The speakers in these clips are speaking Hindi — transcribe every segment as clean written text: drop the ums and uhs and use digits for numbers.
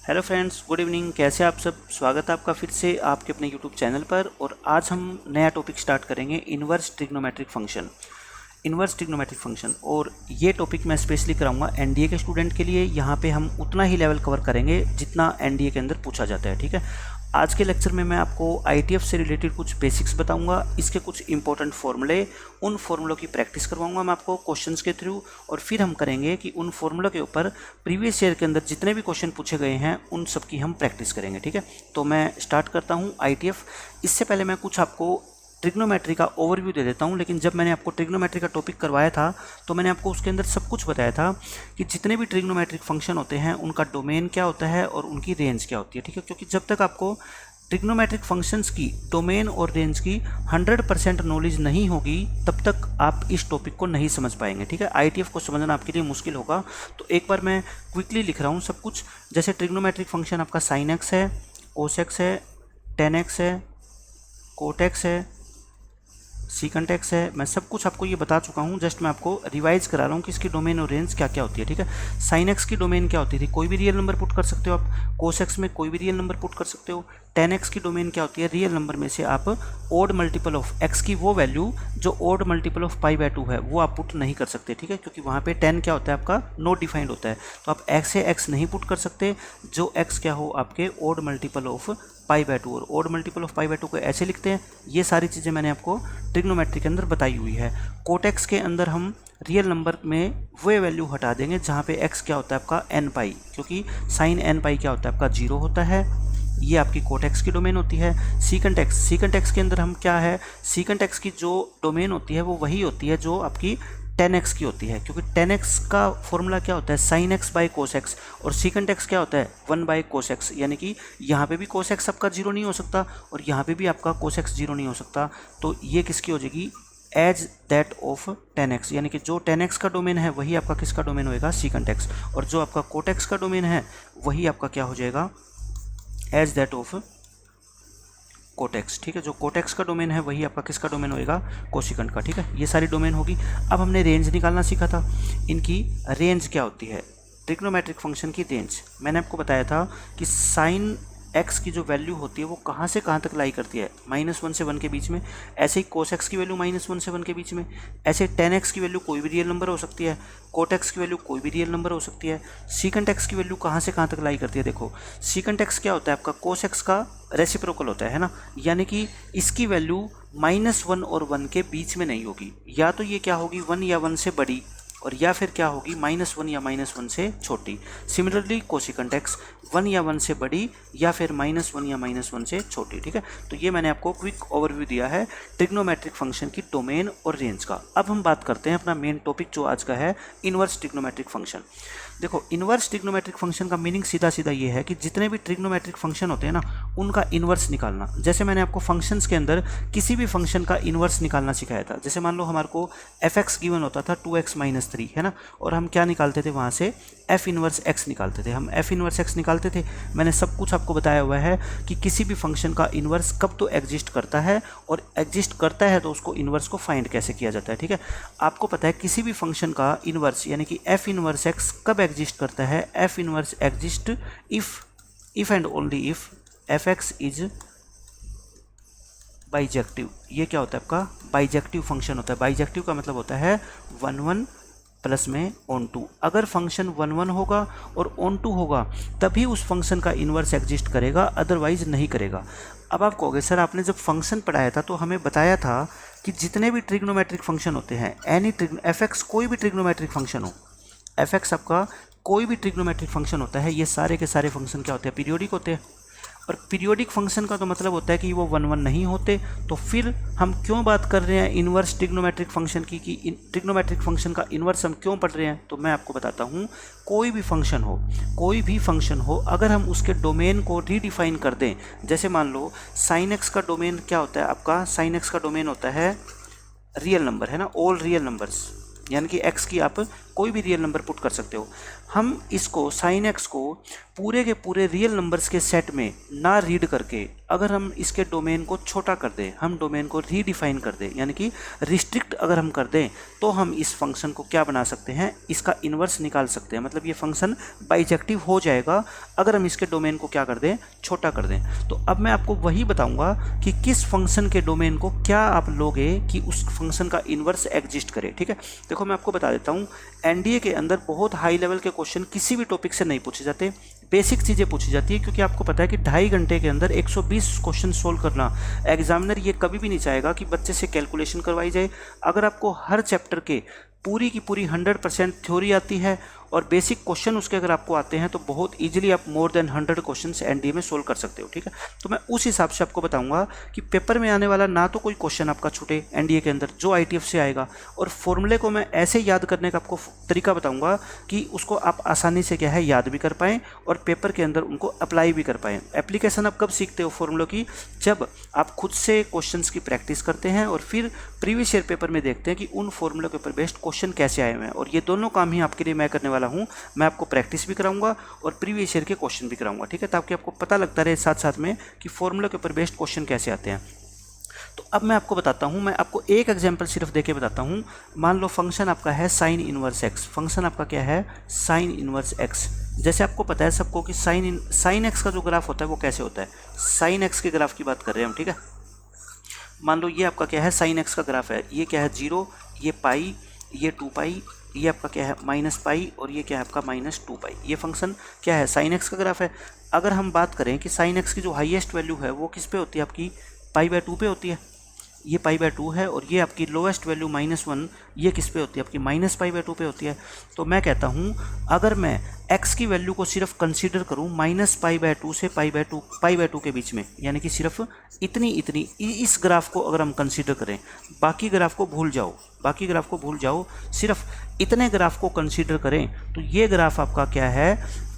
Hello friends, good evening. कैसे आप सब? स्वागत है आपका फिर से आपके अपने यूट्यूब चैनल पर। और आज हम नया टॉपिक स्टार्ट करेंगे, inverse trigonometric function. Inverse trigonometric function, और ये टॉपिक मैं स्पेशली कराऊंगा एनडीए के स्टूडेंट के लिए। यहाँ पे हम उतना ही लेवल कवर करेंगे जितना एनडीए के अंदर पूछा जाता है, ठीक है। आज के लेक्चर में मैं आपको आईटीएफ से रिलेटेड कुछ बेसिक्स बताऊंगा, इसके कुछ इंपॉर्टेंट फॉर्मूले, उन फॉर्मूलों की प्रैक्टिस करवाऊंगा मैं आपको क्वेश्चंस के थ्रू। और फिर हम करेंगे कि उन फॉर्मूलों के ऊपर प्रीवियस ईयर के अंदर जितने भी क्वेश्चन पूछे गए हैं उन सब की हम प्रैक्टिस करेंगे, ठीक है। तो मैं स्टार्ट करता हूँ आईटीएफ। इससे पहले मैं कुछ आपको ट्रिग्नोमेट्री का ओवरव्यू दे देता हूं। लेकिन जब मैंने आपको ट्रिग्नोमेट्री का टॉपिक करवाया था तो मैंने आपको उसके अंदर सब कुछ बताया था कि जितने भी ट्रिग्नोमेट्रिक फंक्शन होते हैं उनका डोमेन क्या होता है और उनकी रेंज क्या होती है, ठीक है। क्योंकि जब तक आपको ट्रिग्नोमेट्रिक फंक्शंस की डोमेन और रेंज की 100% नॉलेज नहीं होगी तब तक आप इस टॉपिक को नहीं समझ पाएंगे, ठीक है। आईटीएफ को समझना आपके लिए मुश्किल होगा। तो एक बार मैं क्विकली लिख रहा हूँ सब कुछ। जैसे ट्रिग्नोमेट्रिक फंक्शन आपका साइन एक्स है, कोस है, टेन एक्स है, कोट एक्स है, सीकेंट एक्स है। मैं सब कुछ आपको ये बता चुका हूँ, जस्ट मैं आपको रिवाइज करा रहा हूँ कि इसकी डोमेन और रेंज क्या क्या होती है, ठीक है। साइन एक्स की डोमेन क्या होती थी? कोई भी रियल नंबर पुट कर सकते हो आप। कोस एक्स में कोई भी रियल नंबर पुट कर सकते हो। टेन एक्स की डोमेन क्या होती है? रियल नंबर में से आप ओड मल्टीपल ऑफ एक्स की वो वैल्यू जो ओड मल्टीपल ऑफ π/2 है वो आप पुट नहीं कर सकते, ठीक है। क्योंकि वहाँ पे 10 क्या होता है आपका नॉट डिफाइंड होता है। तो आप एक्स से एक्स नहीं पुट कर सकते जो एक्स क्या हो आपके ओड मल्टीपल ऑफ π/2। और ओड मल्टीपल ऑफ π/2 को ऐसे लिखते हैं। ये सारी चीज़ें मैंने आपको ट्रिग्नोमेट्री के अंदर बताई हुई है। कोटेक्स के अंदर हम रियल नंबर में वो वैल्यू हटा देंगे जहाँ पे x क्या होता है आपका n π, क्योंकि साइन n π क्या होता है आपका 0 होता है। ये आपकी कोटेक्स की डोमेन होती है। सीकेंट एक्स के अंदर हम क्या है, सीकेंट एक्स की जो डोमेन होती है वो वही होती है जो आपकी 10x की होती है। क्योंकि 10x का फॉर्मूला क्या होता है? Sine x by cos x. और सीकेंट एक्स क्या होता है? 1/cos x। यानी कि यहाँ पे भी कोस एक्स आपका 0 नहीं हो सकता और यहाँ पे भी आपका कोस एक्स 0 नहीं हो सकता। तो ये किसकी हो जाएगी? As that of 10x। यानी कि जो 10x का डोमेन है वही आपका किसका डोमेन होएगा? Secant x. और जो आपका कोट एक्स का डोमेन है वही आपका क्या हो जाएगा? एज दैट ऑफ कोटेक्स, ठीक है। जो कोटेक्स का डोमेन है वही आपका किसका डोमेन होएगा? कोसिकेंट का, ठीक है। ये सारी डोमेन होगी। अब हमने रेंज निकालना सीखा था। इनकी रेंज क्या होती है? ट्रिग्नोमेट्रिक फंक्शन की रेंज मैंने आपको बताया था कि साइन एक्स की जो वैल्यू होती है वो कहाँ से कहाँ तक लाई करती है? -1 से 1 के बीच में। ऐसे ही कोस एक्स की वैल्यू -1 से 1 के बीच में। ऐसे 10x की वैल्यू कोई भी रियल नंबर हो सकती है। कोट एक्स की वैल्यू कोई भी रियल नंबर हो सकती है। सीकेंट एक्स की वैल्यू कहाँ से कहाँ तक लाई करती है? देखो, सीकेंट एक्स क्या होता है आपका? कोस एक्स का रेसिप्रोकल होता है ना। यानी कि इसकी वैल्यू -1 और 1 के बीच में नहीं होगी। या तो ये क्या होगी? 1 या 1 से बड़ी, और या फिर क्या होगी? -1 या -1 से छोटी। सिमिलरली कोसिकेंट एक्स 1 या 1 से बड़ी या फिर -1 या -1 से छोटी, ठीक है। तो ये मैंने आपको क्विक ओवरव्यू दिया है ट्रिग्नोमेट्रिक फंक्शन की डोमेन और रेंज का। अब हम बात करते हैं अपना मेन टॉपिक जो आज का है, इन्वर्स ट्रिग्नोमेट्रिक फंक्शन। देखो, इन्वर्स ट्रिग्नोमेट्रिक फंक्शन का मीनिंग सीधा सीधा ये है कि जितने भी ट्रिग्नोमेट्रिक फंक्शन होते हैं ना उनका इन्वर्स निकालना। जैसे मैंने आपको फंक्शंस के अंदर किसी भी फंक्शन का इन्वर्स निकालना सिखाया था। जैसे मान लो हमारे को f(x) गिवन होता था 2x - 3, है ना। और हम क्या निकालते थे वहाँ से? f इन्वर्स x निकालते थे। हम f इन्वर्स x निकालते थे। मैंने सब कुछ आपको बताया हुआ है कि किसी भी फंक्शन का इन्वर्स कब तो एग्जिस्ट करता है, और एग्जिस्ट करता है तो उसको इन्वर्स को फाइंड कैसे किया जाता है, ठीक है। आपको पता है किसी भी फंक्शन का इन्वर्स यानी कि f इन्वर्स x कब एग्जिस्ट करता है? f inverse exist if and only if f(x) is bijective. ये क्या होता है आपका? बाइजेक्टिव फंक्शन होता है। बाइजेक्टिव का मतलब होता है 1 1 प्लस में ऑन 2। अगर फंक्शन 1 1 होगा और ऑन 2 होगा तभी उस फंक्शन का इन्वर्स एग्जिस्ट करेगा, अदरवाइज नहीं करेगा। अब आप कहोगे सर आपने जब फंक्शन पढ़ाया था तो हमें बताया था कि जितने भी ट्रिग्नोमेट्रिक फंक्शन होते हैं, एनी f(x) कोई भी ट्रिग्नोमेट्रिक फंक्शन हो, f(x) आपका कोई भी ट्रिग्नोमेट्रिक फंक्शन होता है, ये सारे के सारे फंक्शन क्या होते हैं? पीरियोडिक होते हैं। और पीरियोडिक फंक्शन का तो मतलब होता है कि वो 1 1 नहीं होते। तो फिर हम क्यों बात कर रहे हैं इन्वर्स ट्रिग्नोमेट्रिक फंक्शन की, कि ट्रिग्नोमेट्रिक फंक्शन का इन्वर्स हम क्यों पढ़ रहे हैं? तो मैं आपको बताता हूँ। कोई भी फंक्शन हो, अगर हम उसके डोमेन को रीडिफाइन कर दें, जैसे मान लो साइन एक्स का डोमेन क्या होता है आपका? साइन एक्स का डोमेन होता है रियल नंबर, है ना, ऑल रियल नंबर्स। यानी कि x की आप कोई भी रियल नंबर पुट कर सकते हो। हम इसको साइन एक्स को पूरे के पूरे रियल नंबर्स के सेट में ना रीड करके अगर हम इसके डोमेन को छोटा कर दें, हम डोमेन को रीडिफाइन कर दें, यानी कि रिस्ट्रिक्ट अगर हम कर दें, तो हम इस फंक्शन को क्या बना सकते हैं, इसका इन्वर्स निकाल सकते हैं। मतलब ये फंक्शन बाइजेक्टिव हो जाएगा अगर हम इसके डोमेन को क्या कर दें, छोटा कर दें। तो अब मैं आपको वही बताऊंगा कि किस फंक्शन के डोमेन को क्या आप लोगे कि उस फंक्शन का इन्वर्स एग्जिस्ट करे। ठीक है, देखो मैं आपको बता देता हूँ, एनडीए के अंदर बहुत हाई लेवल के क्वेश्चन किसी भी टॉपिक से नहीं पूछे जाते, बेसिक चीज़ें पूछी जाती है, क्योंकि आपको पता है कि 2.5 घंटे के अंदर 120 क्वेश्चन सोल्व करना, एग्जामिनर ये कभी भी नहीं चाहेगा कि बच्चे से कैलकुलेशन करवाई जाए। अगर आपको हर चैप्टर के पूरी की पूरी 100% थ्योरी आती है और बेसिक क्वेश्चन उसके अगर आपको आते हैं, तो बहुत इजीली आप मोर देन 100 क्वेश्चंस एनडीए में सोल्व कर सकते हो। ठीक है, तो मैं उस हिसाब से आपको बताऊंगा कि पेपर में आने वाला ना तो कोई क्वेश्चन आपका छूटे एनडीए के अंदर जो आईटीएफ से आएगा, और फॉर्मूले को मैं ऐसे याद करने का आपको तरीका बताऊंगा कि उसको आप आसानी से क्या है याद भी कर पाएँ और पेपर के अंदर उनको अप्लाई भी कर पाएँ। एप्लीकेशन आप कब सीखते हो फॉर्मूलों की, जब आप खुद से क्वेश्चन की प्रैक्टिस करते हैं और फिर प्रीवियस ईयर पेपर में देखते हैं कि उन फॉर्मूलों के ऊपर बेस्ड क्वेश्चन कैसे आए हुए हैं। और ये दोनों काम ही आपके लिए मैं करने वाला हूँ, मैं आपको प्रैक्टिस भी कराऊंगा और प्रीवियस ईयर के क्वेश्चन भी कराऊंगा। ठीक है, ताकि आपको पता लगता रहे साथ साथ में कि फॉर्मूला के ऊपर बेस्ड क्वेश्चन कैसे आते हैं। तो अब मैं आपको बताता हूँ, मैं आपको एक एग्जांपल सिर्फ देके बताता हूँ। मान लो फंक्शन आपका है साइन इनवर्स एक्स, फंक्शन आपका क्या है, साइन इनवर्स एक्स। जैसे आपको पता है सबको कि साइन एक्स का जो ग्राफ होता है वो कैसे होता है, साइन एक्स के ग्राफ की बात कर रहे हैं हम। ठीक है, मान लो ये आपका क्या है, साइन एक्स का ग्राफ है, ये क्या है 0, ये पाई, ये 2 पाई, ये आपका क्या है माइनस पाई, और ये क्या है आपका माइनस 2 पाई। ये फंक्शन क्या है, साइन एक्स का ग्राफ है। अगर हम बात करें कि साइन एक्स की जो हाईएस्ट वैल्यू है वो किस पे होती है, आपकी पाई/2 पे होती है, ये पाई/2 है, और ये आपकी लोएस्ट वैल्यू -1 ये किस पे होती है, आपकी -पाई/2 पे होती है। तो मैं कहता हूँ अगर मैं x की वैल्यू को सिर्फ कंसीडर करूँ -पाई/2 से पाई/2 के बीच में, यानी कि सिर्फ इतनी इस ग्राफ को अगर हम कंसीडर करें, बाकी ग्राफ को भूल जाओ, सिर्फ इतने ग्राफ को कंसीडर करें, तो ये ग्राफ आपका क्या है,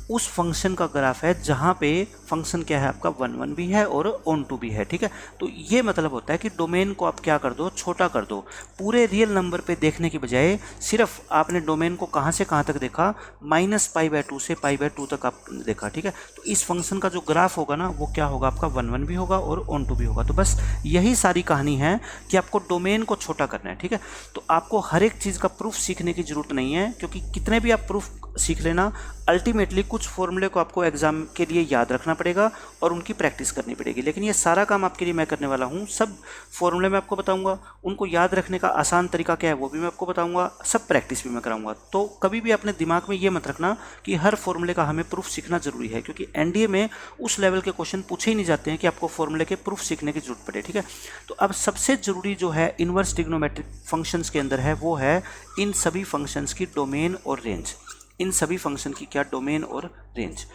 उस फंक्शन का ग्राफ है जहाँ पे फंक्शन क्या है आपका 1 भी है और ऑन टू भी है। ठीक है, तो ये मतलब होता है कि डोमेन को आप क्या कर दो, छोटा कर दो। पूरे रियल नंबर पे देखने के बजाय सिर्फ आपने डोमेन को कहाँ से कहाँ तक देखा, -पाई/2 से पाई/2 तक आपने देखा। ठीक है, तो इस फंक्शन का जो ग्राफ होगा ना वो क्या होगा, आपका 1 भी होगा और ऑन टू भी होगा। तो बस यही सारी कहानी है कि आपको डोमेन को छोटा करना है। ठीक है, तो आपको हर एक चीज़ का प्रूफ सीखने की जरूरत नहीं है, क्योंकि कितने भी आप प्रूफ सीख लेना, अल्टीमेटली कुछ फॉर्मूले को आपको एग्जाम के लिए याद रखना पड़ेगा और उनकी प्रैक्टिस करनी पड़ेगी। लेकिन ये सारा काम आपके लिए मैं करने वाला हूँ, सब फॉर्मूले मैं आपको बताऊंगा, उनको याद रखने का आसान तरीका क्या है वो भी मैं आपको बताऊंगा, सब प्रैक्टिस भी मैं कराऊंगा। तो कभी भी अपने दिमाग में ये मत रखना कि हर फॉर्मूले का हमें प्रूफ सीखना जरूरी है, क्योंकि एनडीए में उस लेवल के क्वेश्चन पूछे ही नहीं जाते हैं कि आपको फॉर्मूले के प्रूफ सीखने की जरूरत पड़े। ठीक है, तो अब सबसे जरूरी जो है इनवर्स ट्रिग्नोमेट्रिक फंक्शंस के अंदर है वो है इन सभी फंक्शंस की डोमेन और रेंज। इन सभी फंक्शन की क्या, डोमेन और रेंज।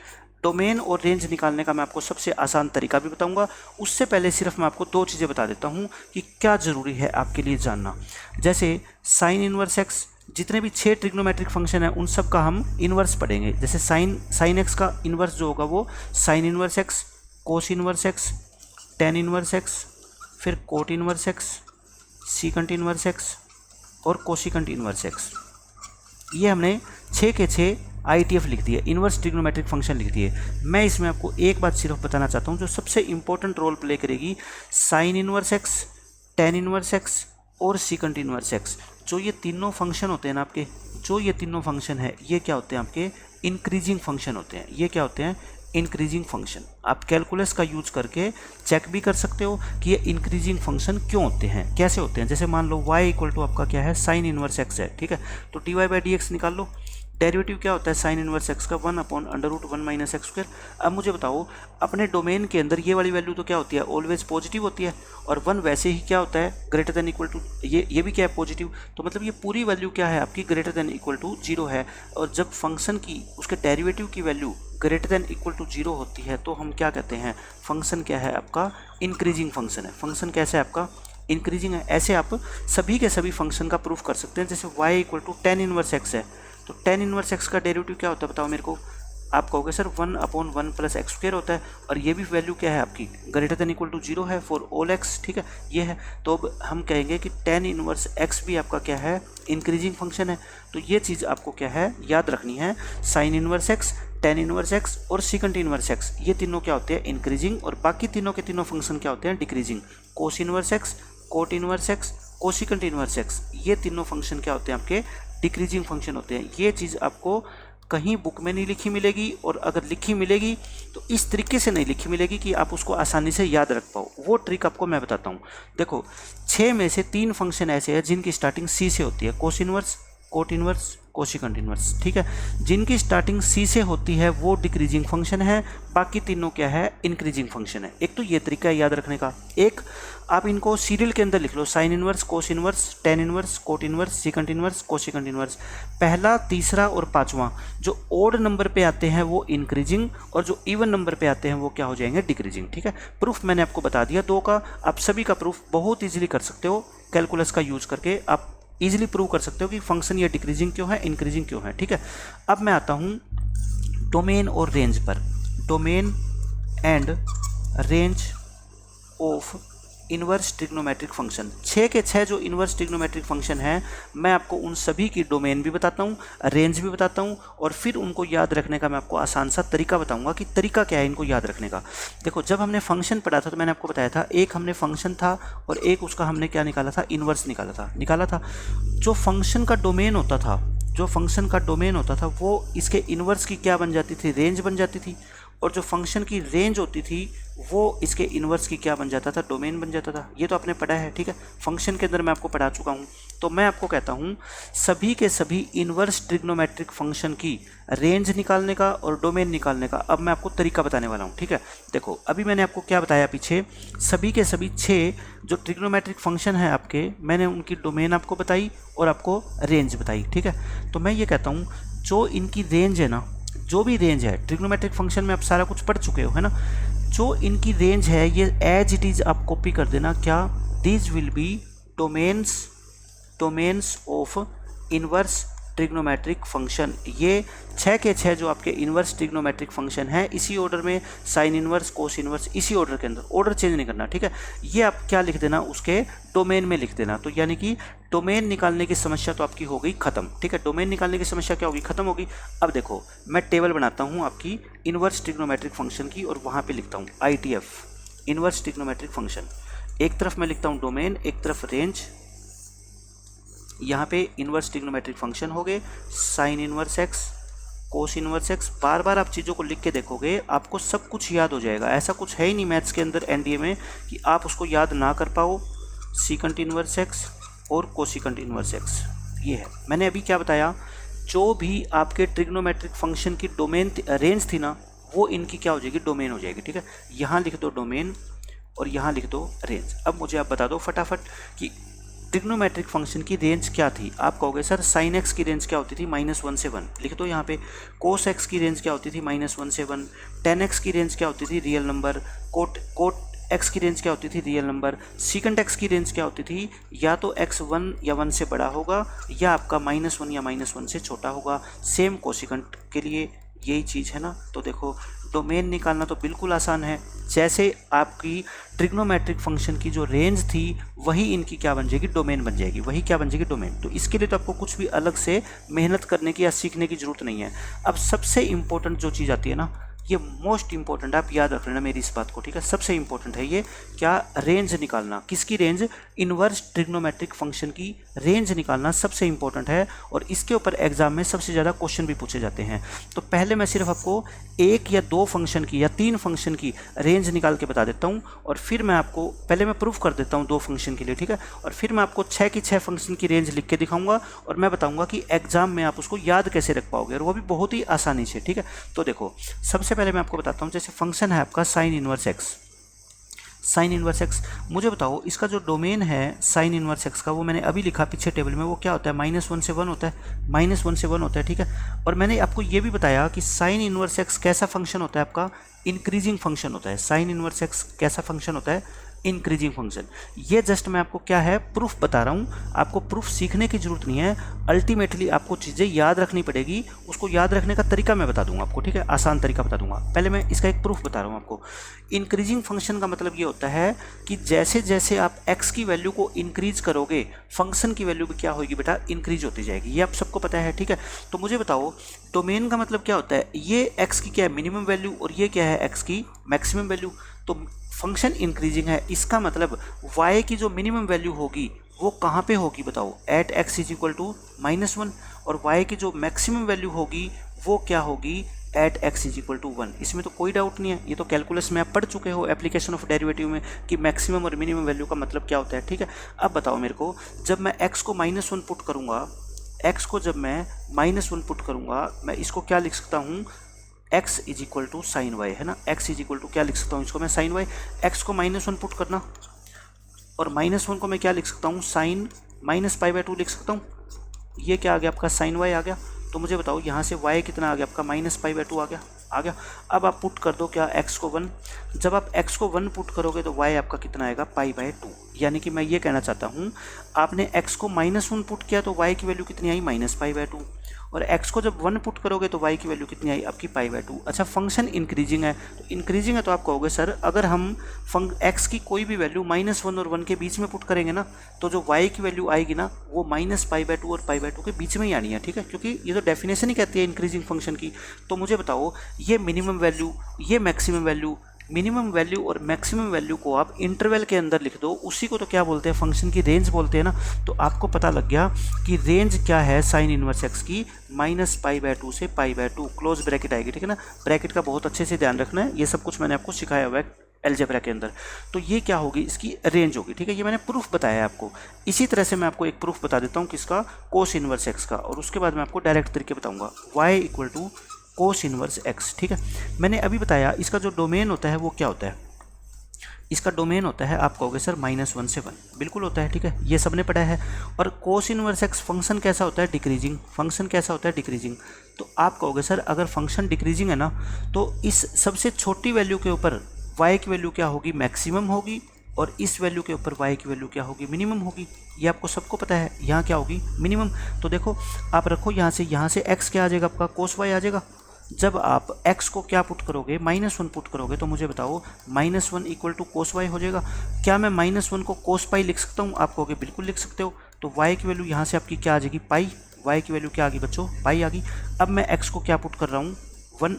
डोमेन और रेंज निकालने का मैं आपको सबसे आसान तरीका भी बताऊंगा। उससे पहले सिर्फ मैं आपको 2 चीज़ें बता देता हूं कि क्या ज़रूरी है आपके लिए जानना। जैसे साइन इनवर्स एक्स, जितने भी 6 ट्रिग्नोमेट्रिक फंक्शन है उन सब का हम इनवर्स पढ़ेंगे। जैसे साइन एक्स का इनवर्स जो होगा वो sine inverse x, cos inverse x, tan inverse x, फिर cot inverse x, secant inverse x और कोसिकंट इनवर्स एक्स। ये हमने 6 के 6 आईटीएफ लिख दिए, इनवर्स ट्रिग्नोमेट्रिक फंक्शन लिख दिए। मैं इसमें आपको एक बात सिर्फ बताना चाहता हूँ जो सबसे इंपॉर्टेंट रोल प्ले करेगी, sign inverse x, tan inverse x और सीकंट इनवर्स एक्स। जो ये तीनों फंक्शन होते हैं ना आपके, जो ये तीनों फंक्शन है ये क्या होते हैं आपके, इंक्रीजिंग फंक्शन होते हैं। ये क्या होते हैं, इंक्रीजिंग फंक्शन। आप कैलकुलस का यूज करके चेक भी कर सकते हो कि ये इंक्रीजिंग फंक्शन क्यों होते हैं, कैसे होते हैं। जैसे मान लो y इक्वल टू आपका क्या है, साइन इनवर्स एक्स है। ठीक है, तो dy/dx निकाल लो। डेरिवेटिव क्या होता है साइन इनवर्स एक्स का, 1/√1 - x²। अब मुझे बताओ अपने डोमेन के अंदर ये वाली वैल्यू तो क्या होती है, ऑलवेज पॉजिटिव होती है, और 1 वैसे ही क्या होता है, ग्रेटर देन इक्वल टू, ये भी क्या है, पॉजिटिव। तो मतलब ये पूरी वैल्यू क्या है आपकी, ग्रेटर देन इक्वल टू 0 है। और जब फंक्शन की उसके डेरिवेटिव की value greater than equal to 0 होती है तो हम क्या कहते हैं, फंक्शन क्या है आपका, इंक्रीजिंग फंक्शन है। फंक्शन कैसे है आपका, इंक्रीजिंग है। ऐसे आप सभी के सभी फंक्शन का प्रूफ कर सकते हैं। जैसे y equal to ten inverse x है, तो टेन इनवर्स एक्स का डेरिवेटिव क्या होता है बताओ मेरे को, आप कहोगे सर 1/1 प्लस एक्स स्क्वायर होता है, और ये भी वैल्यू क्या है आपकी, ग्रेटर देन इक्वल टू 0 है फॉर ऑल एक्स, ठीक है, ये है। तो अब हम कहेंगे कि tan इनवर्स एक्स भी आपका क्या है, इंक्रीजिंग फंक्शन है। तो ये चीज़ आपको क्या है, याद रखनी है, sine inverse x, tan inverse x और सीकंट इनवर्स एक्स, ये तीनों क्या होते हैं, इंक्रीजिंग, और बाकी तीनों के तीनों फंक्शन क्या होते हैं, decreasing. Cos inverse x, cot inverse x, cosecant inverse x, ये तीनों फंक्शन क्या होते हैं, आपके डिक्रीजिंग फंक्शन होते हैं। ये चीज़ आपको कहीं बुक में नहीं लिखी मिलेगी, और अगर लिखी मिलेगी तो इस तरीके से नहीं लिखी मिलेगी कि आप उसको आसानी से याद रख पाओ। वो ट्रिक आपको मैं बताता हूँ। देखो 6 में से 3 फंक्शन ऐसे हैं जिनकी स्टार्टिंग सी से होती है, cos inverse, cot inverse, cosecant inverse, ठीक है। जिनकी स्टार्टिंग सी से होती है वो डिक्रीजिंग फंक्शन है, बाकी तीनों क्या है, इंक्रीजिंग फंक्शन है। एक तो ये तरीका है याद रखने का। एक आप इनको सीरियल के अंदर लिख लो, sine inverse, cos inverse, tan inverse, cot inverse, secant inverse, cosecant inverse. पहला, तीसरा और पांचवा जो ओड नंबर पे आते हैं वो इंक्रीजिंग, और जो इवन नंबर पे आते हैं वो क्या हो जाएंगे, डिक्रीजिंग, ठीक है। प्रूफ मैंने आपको बता दिया 2 का। आप सभी का प्रूफ बहुत ईजिली कर सकते हो, कैलकुलस का यूज करके आप इजीली प्रूव कर सकते हो कि फंक्शन ये डिक्रीजिंग क्यों है, इंक्रीजिंग क्यों है, ठीक है। अब मैं आता हूँ डोमेन और रेंज पर। Domain and range of inverse trigonometric function. 6 के 6 जो इनवर्स ट्रिग्नोमेट्रिक फंक्शन हैं, मैं आपको उन सभी की डोमेन भी बताता हूँ, रेंज भी बताता हूँ, और फिर उनको याद रखने का मैं आपको आसान सा तरीका बताऊंगा कि तरीका क्या है इनको याद रखने का। देखो जब हमने फंक्शन पढ़ा था तो मैंने आपको बताया था, एक हमने फंक्शन था और एक उसका हमने क्या निकाला था, इनवर्स निकाला था। जो फंक्शन का डोमेन होता था वो इसके इनवर्स की क्या बन जाती थी, रेंज बन जाती थी, और जो फंक्शन की रेंज होती थी वो इसके इनवर्स की क्या बन जाता था, डोमेन बन जाता था। ये तो आपने पढ़ा है, ठीक है, फंक्शन के अंदर मैं आपको पढ़ा चुका हूँ। तो मैं आपको कहता हूँ सभी के सभी इनवर्स ट्रिग्नोमेट्रिक फंक्शन की रेंज निकालने का और डोमेन निकालने का अब मैं आपको तरीका बताने वाला हूँ, ठीक है। देखो अभी मैंने आपको क्या बताया पीछे, सभी के सभी 6 जो ट्रिग्नोमेट्रिक फंक्शन है आपके, मैंने उनकी डोमेन आपको बताई और आपको रेंज बताई, ठीक है। तो मैं ये कहता हूँ जो इनकी रेंज है ना, जो भी रेंज है ट्रिग्नोमेट्रिक फंक्शन में आप सारा कुछ पढ़ चुके हो, है ना। जो इनकी रेंज है ये एज इट इज़ आप कॉपी कर देना। क्या, this will be domains of inverse trigonometric function. ये 6 के 6 जो आपके इनवर्स ट्रिग्नोमेट्रिक फंक्शन है, इसी ऑर्डर में साइन इनवर्स, कोस इनवर्स, इसी ऑर्डर के अंदर, ऑर्डर चेंज नहीं करना, ठीक है। ये आप क्या लिख देना, उसके डोमेन में लिख देना। तो यानी कि डोमेन निकालने की समस्या तो आपकी हो गई खत्म, ठीक है। डोमेन निकालने की समस्या क्या होगी, खत्म होगी। अब देखो मैं टेबल बनाता हूँ आपकी इनवर्स ट्रिग्नोमेट्रिक फंक्शन की, और वहाँ पे लिखता हूँ ITF, इनवर्स ट्रिग्नोमेट्रिक फंक्शन। एक तरफ मैं लिखता हूँ डोमेन, एक तरफ रेंज। यहाँ पे इनवर्स ट्रिग्नोमेट्रिक फंक्शन हो गए, sine inverse x, cos inverse x. बार बार आप चीज़ों को लिख के देखोगे आपको सब कुछ याद हो जाएगा। ऐसा कुछ है ही नहीं मैथ्स के अंदर NDA में कि आप उसको याद ना कर पाओ। सीकंट इनवर्स एक्स और कोसिकंट इनवर्स एक्स, ये है। मैंने अभी क्या बताया, जो भी आपके ट्रिग्नोमेट्रिक फंक्शन की डोमेन रेंज थी ना, वो इनकी क्या हो जाएगी, डोमेन हो जाएगी, ठीक है। यहाँ लिख दो डोमेन और यहाँ लिख दो रेंज। अब मुझे आप बता दो फटाफट कि ट्रिग्नोमेट्रिक फंक्शन की रेंज क्या थी। आप कहोगे सर साइन एक्स की रेंज क्या होती थी, -1 से 1, लिख दो यहाँ पे। कोस एक्स की रेंज क्या होती थी, -1 से 1। टेन एक्स की रेंज क्या होती थी, रियल नंबर। कोट एक्स की रेंज क्या होती थी, रियल नंबर। सीकंट एक्स की रेंज क्या होती थी, या तो x 1 या 1 से बड़ा होगा, या आपका -1 या -1 से छोटा होगा। सेम कोसिकंट के लिए यही चीज़ है ना। तो देखो डोमेन निकालना तो बिल्कुल आसान है। जैसे आपकी ट्रिग्नोमेट्रिक फंक्शन की जो रेंज थी वही इनकी क्या बन जाएगी, डोमेन बन जाएगी। वही क्या बन जाएगी, डोमेन। तो इसके लिए तो आपको कुछ भी अलग से मेहनत करने की या सीखने की ज़रूरत नहीं है। अब सबसे इम्पोर्टेंट जो चीज़ आती है ना, ये मोस्ट इंपॉर्टेंट, आप याद रख लेना मेरी इस बात को, ठीक है। सबसे इंपॉर्टेंट है ये क्या, रेंज निकालना। किसकी रेंज, इनवर्स ट्रिग्नोमेट्रिक फंक्शन की रेंज निकालना सबसे इंपॉर्टेंट है, और इसके ऊपर एग्जाम में सबसे ज़्यादा क्वेश्चन भी पूछे जाते हैं। तो पहले मैं सिर्फ आपको 1 या 2 फंक्शन की या 3 फंक्शन की रेंज निकाल के बता देता हूँ, और फिर मैं आपको पहले मैं प्रूफ कर देता हूँ 2 फंक्शन के लिए, ठीक है। और फिर मैं आपको 6 की 6 फंक्शन की रेंज लिख के दिखाऊंगा, और मैं बताऊँगा कि एग्जाम में आप उसको याद कैसे रख पाओगे, और वो भी बहुत ही आसानी से, ठीक है। तो देखो सबसे पहले मैं आपको बताता हूँ, जैसे फंक्शन है आपका sign inverse x. Sign inverse x, मुझे बताओ इसका जो डोमेन है साइन इनवर्स एक्स का, वो मैंने अभी लिखा पीछे टेबल में, वो क्या होता है, -1 से 1 होता है। -1 से 1 होता है, ठीक है। और मैंने आपको ये भी बताया कि साइन इनवर्स एक्स कैसा फंक्शन होता है आपका, इंक्रीजिंग फंक्शन होता है। साइन इनवर्स एक्स कैसा फंक्शन होता है, इंक्रीजिंग फंक्शन। ये जस्ट मैं आपको क्या है प्रूफ बता रहा हूँ, आपको प्रूफ सीखने की जरूरत नहीं है, अल्टीमेटली आपको चीज़ें याद रखनी पड़ेगी, उसको याद रखने का तरीका मैं बता दूंगा आपको, ठीक है, आसान तरीका बता दूंगा। पहले मैं इसका एक प्रूफ बता रहा हूँ आपको। इंक्रीजिंग फंक्शन का मतलब ये होता है कि जैसे जैसे आप x की वैल्यू को इंक्रीज करोगे फंक्शन की वैल्यू भी क्या होगी बेटा, इंक्रीज होती जाएगी। ये आप सबको पता है, ठीक है। तो मुझे बताओ डोमेन का मतलब क्या होता है, ये x की क्या है मिनिमम वैल्यू और ये क्या है x की मैक्सिमम वैल्यू। तो फंक्शन इंक्रीजिंग है, इसका मतलब y की जो मिनिमम वैल्यू होगी वो कहाँ पे होगी बताओ, at x is equal to -1, और y की जो मैक्सिमम वैल्यू होगी वो क्या होगी, at x is equal to 1। इसमें तो कोई डाउट नहीं है, ये तो कैलकुलस में आप पढ़ चुके हो एप्लीकेशन ऑफ डेरिवेटिव में कि मैक्सिमम और मिनिमम वैल्यू का मतलब क्या होता है, ठीक है। अब बताओ मेरे को, जब मैं x को -1 पुट करूँगा, x को जब मैं -1 पुट करूँगा, मैं इसको क्या लिख सकता हूँ, x is equal to sine y, है ना। x इज इक्वल टू क्या लिख सकता हूँ इसको मैं, साइन वाई। x को -1 पुट करना और -1 को मैं क्या लिख सकता हूँ, साइन -π/2 लिख सकता हूँ। ये क्या आ गया आपका, साइन वाई आ गया। तो मुझे बताओ यहाँ से y कितना आ गया आपका, -π/2 आ गया। अब आप पुट कर दो क्या, x को 1। जब आप x को 1 पुट करोगे तो y आपका कितना आएगा, π/2। यानी कि मैं ये कहना चाहता हूँ, आपने x को -1 पुट किया तो y की वैल्यू कितनी आई, -π/2, और x को जब 1 पुट करोगे तो y की वैल्यू कितनी आई आपकी, π/2। अच्छा, फंक्शन इंक्रीजिंग है, तो इंक्रीजिंग है तो आप कहोगे सर अगर हम x की कोई भी वैल्यू -1 और 1 के बीच में पुट करेंगे ना, तो जो y की वैल्यू आएगी ना वो -π/2 और π/2 के बीच में ही आनी है, ठीक है, क्योंकि ये तो डेफिनेशन ही कहती है इंक्रीजिंग फंक्शन की। तो मुझे बताओ ये मिनिमम वैल्यू, ये मैक्सिमम वैल्यू, मिनिमम वैल्यू और मैक्सिमम वैल्यू को आप इंटरवल के अंदर लिख दो, उसी को तो क्या बोलते हैं, फंक्शन की रेंज बोलते हैं ना। तो आपको पता लग गया कि रेंज क्या है साइन इनवर्स एक्स की, -π/2 से π/2, क्लोज ब्रैकेट आएगी, ठीक है ना। ब्रैकेट का बहुत अच्छे से ध्यान रखना है, ये सब कुछ मैंने आपको सिखाया हुआ है अलजेब्रा के अंदर। तो ये क्या होगी, इसकी रेंज होगी, ठीक है। ये मैंने प्रूफ बताया है आपको। इसी तरह से मैं आपको एक प्रूफ बता देता हूँ किसका, कोस इनवर्स एक्स का, और उसके बाद मैं आपको डायरेक्ट तरीके बताऊँगा, y equal to cos inverse x, ठीक है। मैंने अभी बताया इसका जो डोमेन होता है वो क्या होता है, इसका डोमेन होता है, आप कहोगे सर -1 से 1, बिल्कुल होता है, ठीक है, ये सबने पढ़ा है। और कोस इनवर्स एक्स फंक्शन कैसा होता है, डिक्रीजिंग। फंक्शन कैसा होता है, डिक्रीजिंग। तो आप कहोगे सर अगर फंक्शन डिक्रीजिंग है ना, तो इस सबसे छोटी वैल्यू के ऊपर y की वैल्यू क्या होगी, मैक्सिमम होगी, और इस वैल्यू के ऊपर y की वैल्यू क्या होगी, मिनिमम होगी। ये आपको सबको पता है, यहाँ क्या होगी, मिनिमम। तो देखो आप रखो यहाँ से x क्या आ जाएगा आपका, कोस y आ जाएगा। जब आप x को क्या पुट करोगे, -1 पुट करोगे, तो मुझे बताओ -1 इक्वल टू कोस y हो जाएगा। क्या मैं -1 को कोस पाई लिख सकता हूँ, आप कहोगे बिल्कुल लिख सकते हो। तो y की वैल्यू यहाँ से आपकी क्या आ जाएगी, पाई। y की वैल्यू क्या आ गई बच्चों, पाई आ गई। अब मैं x को क्या पुट कर रहा हूँ, 1,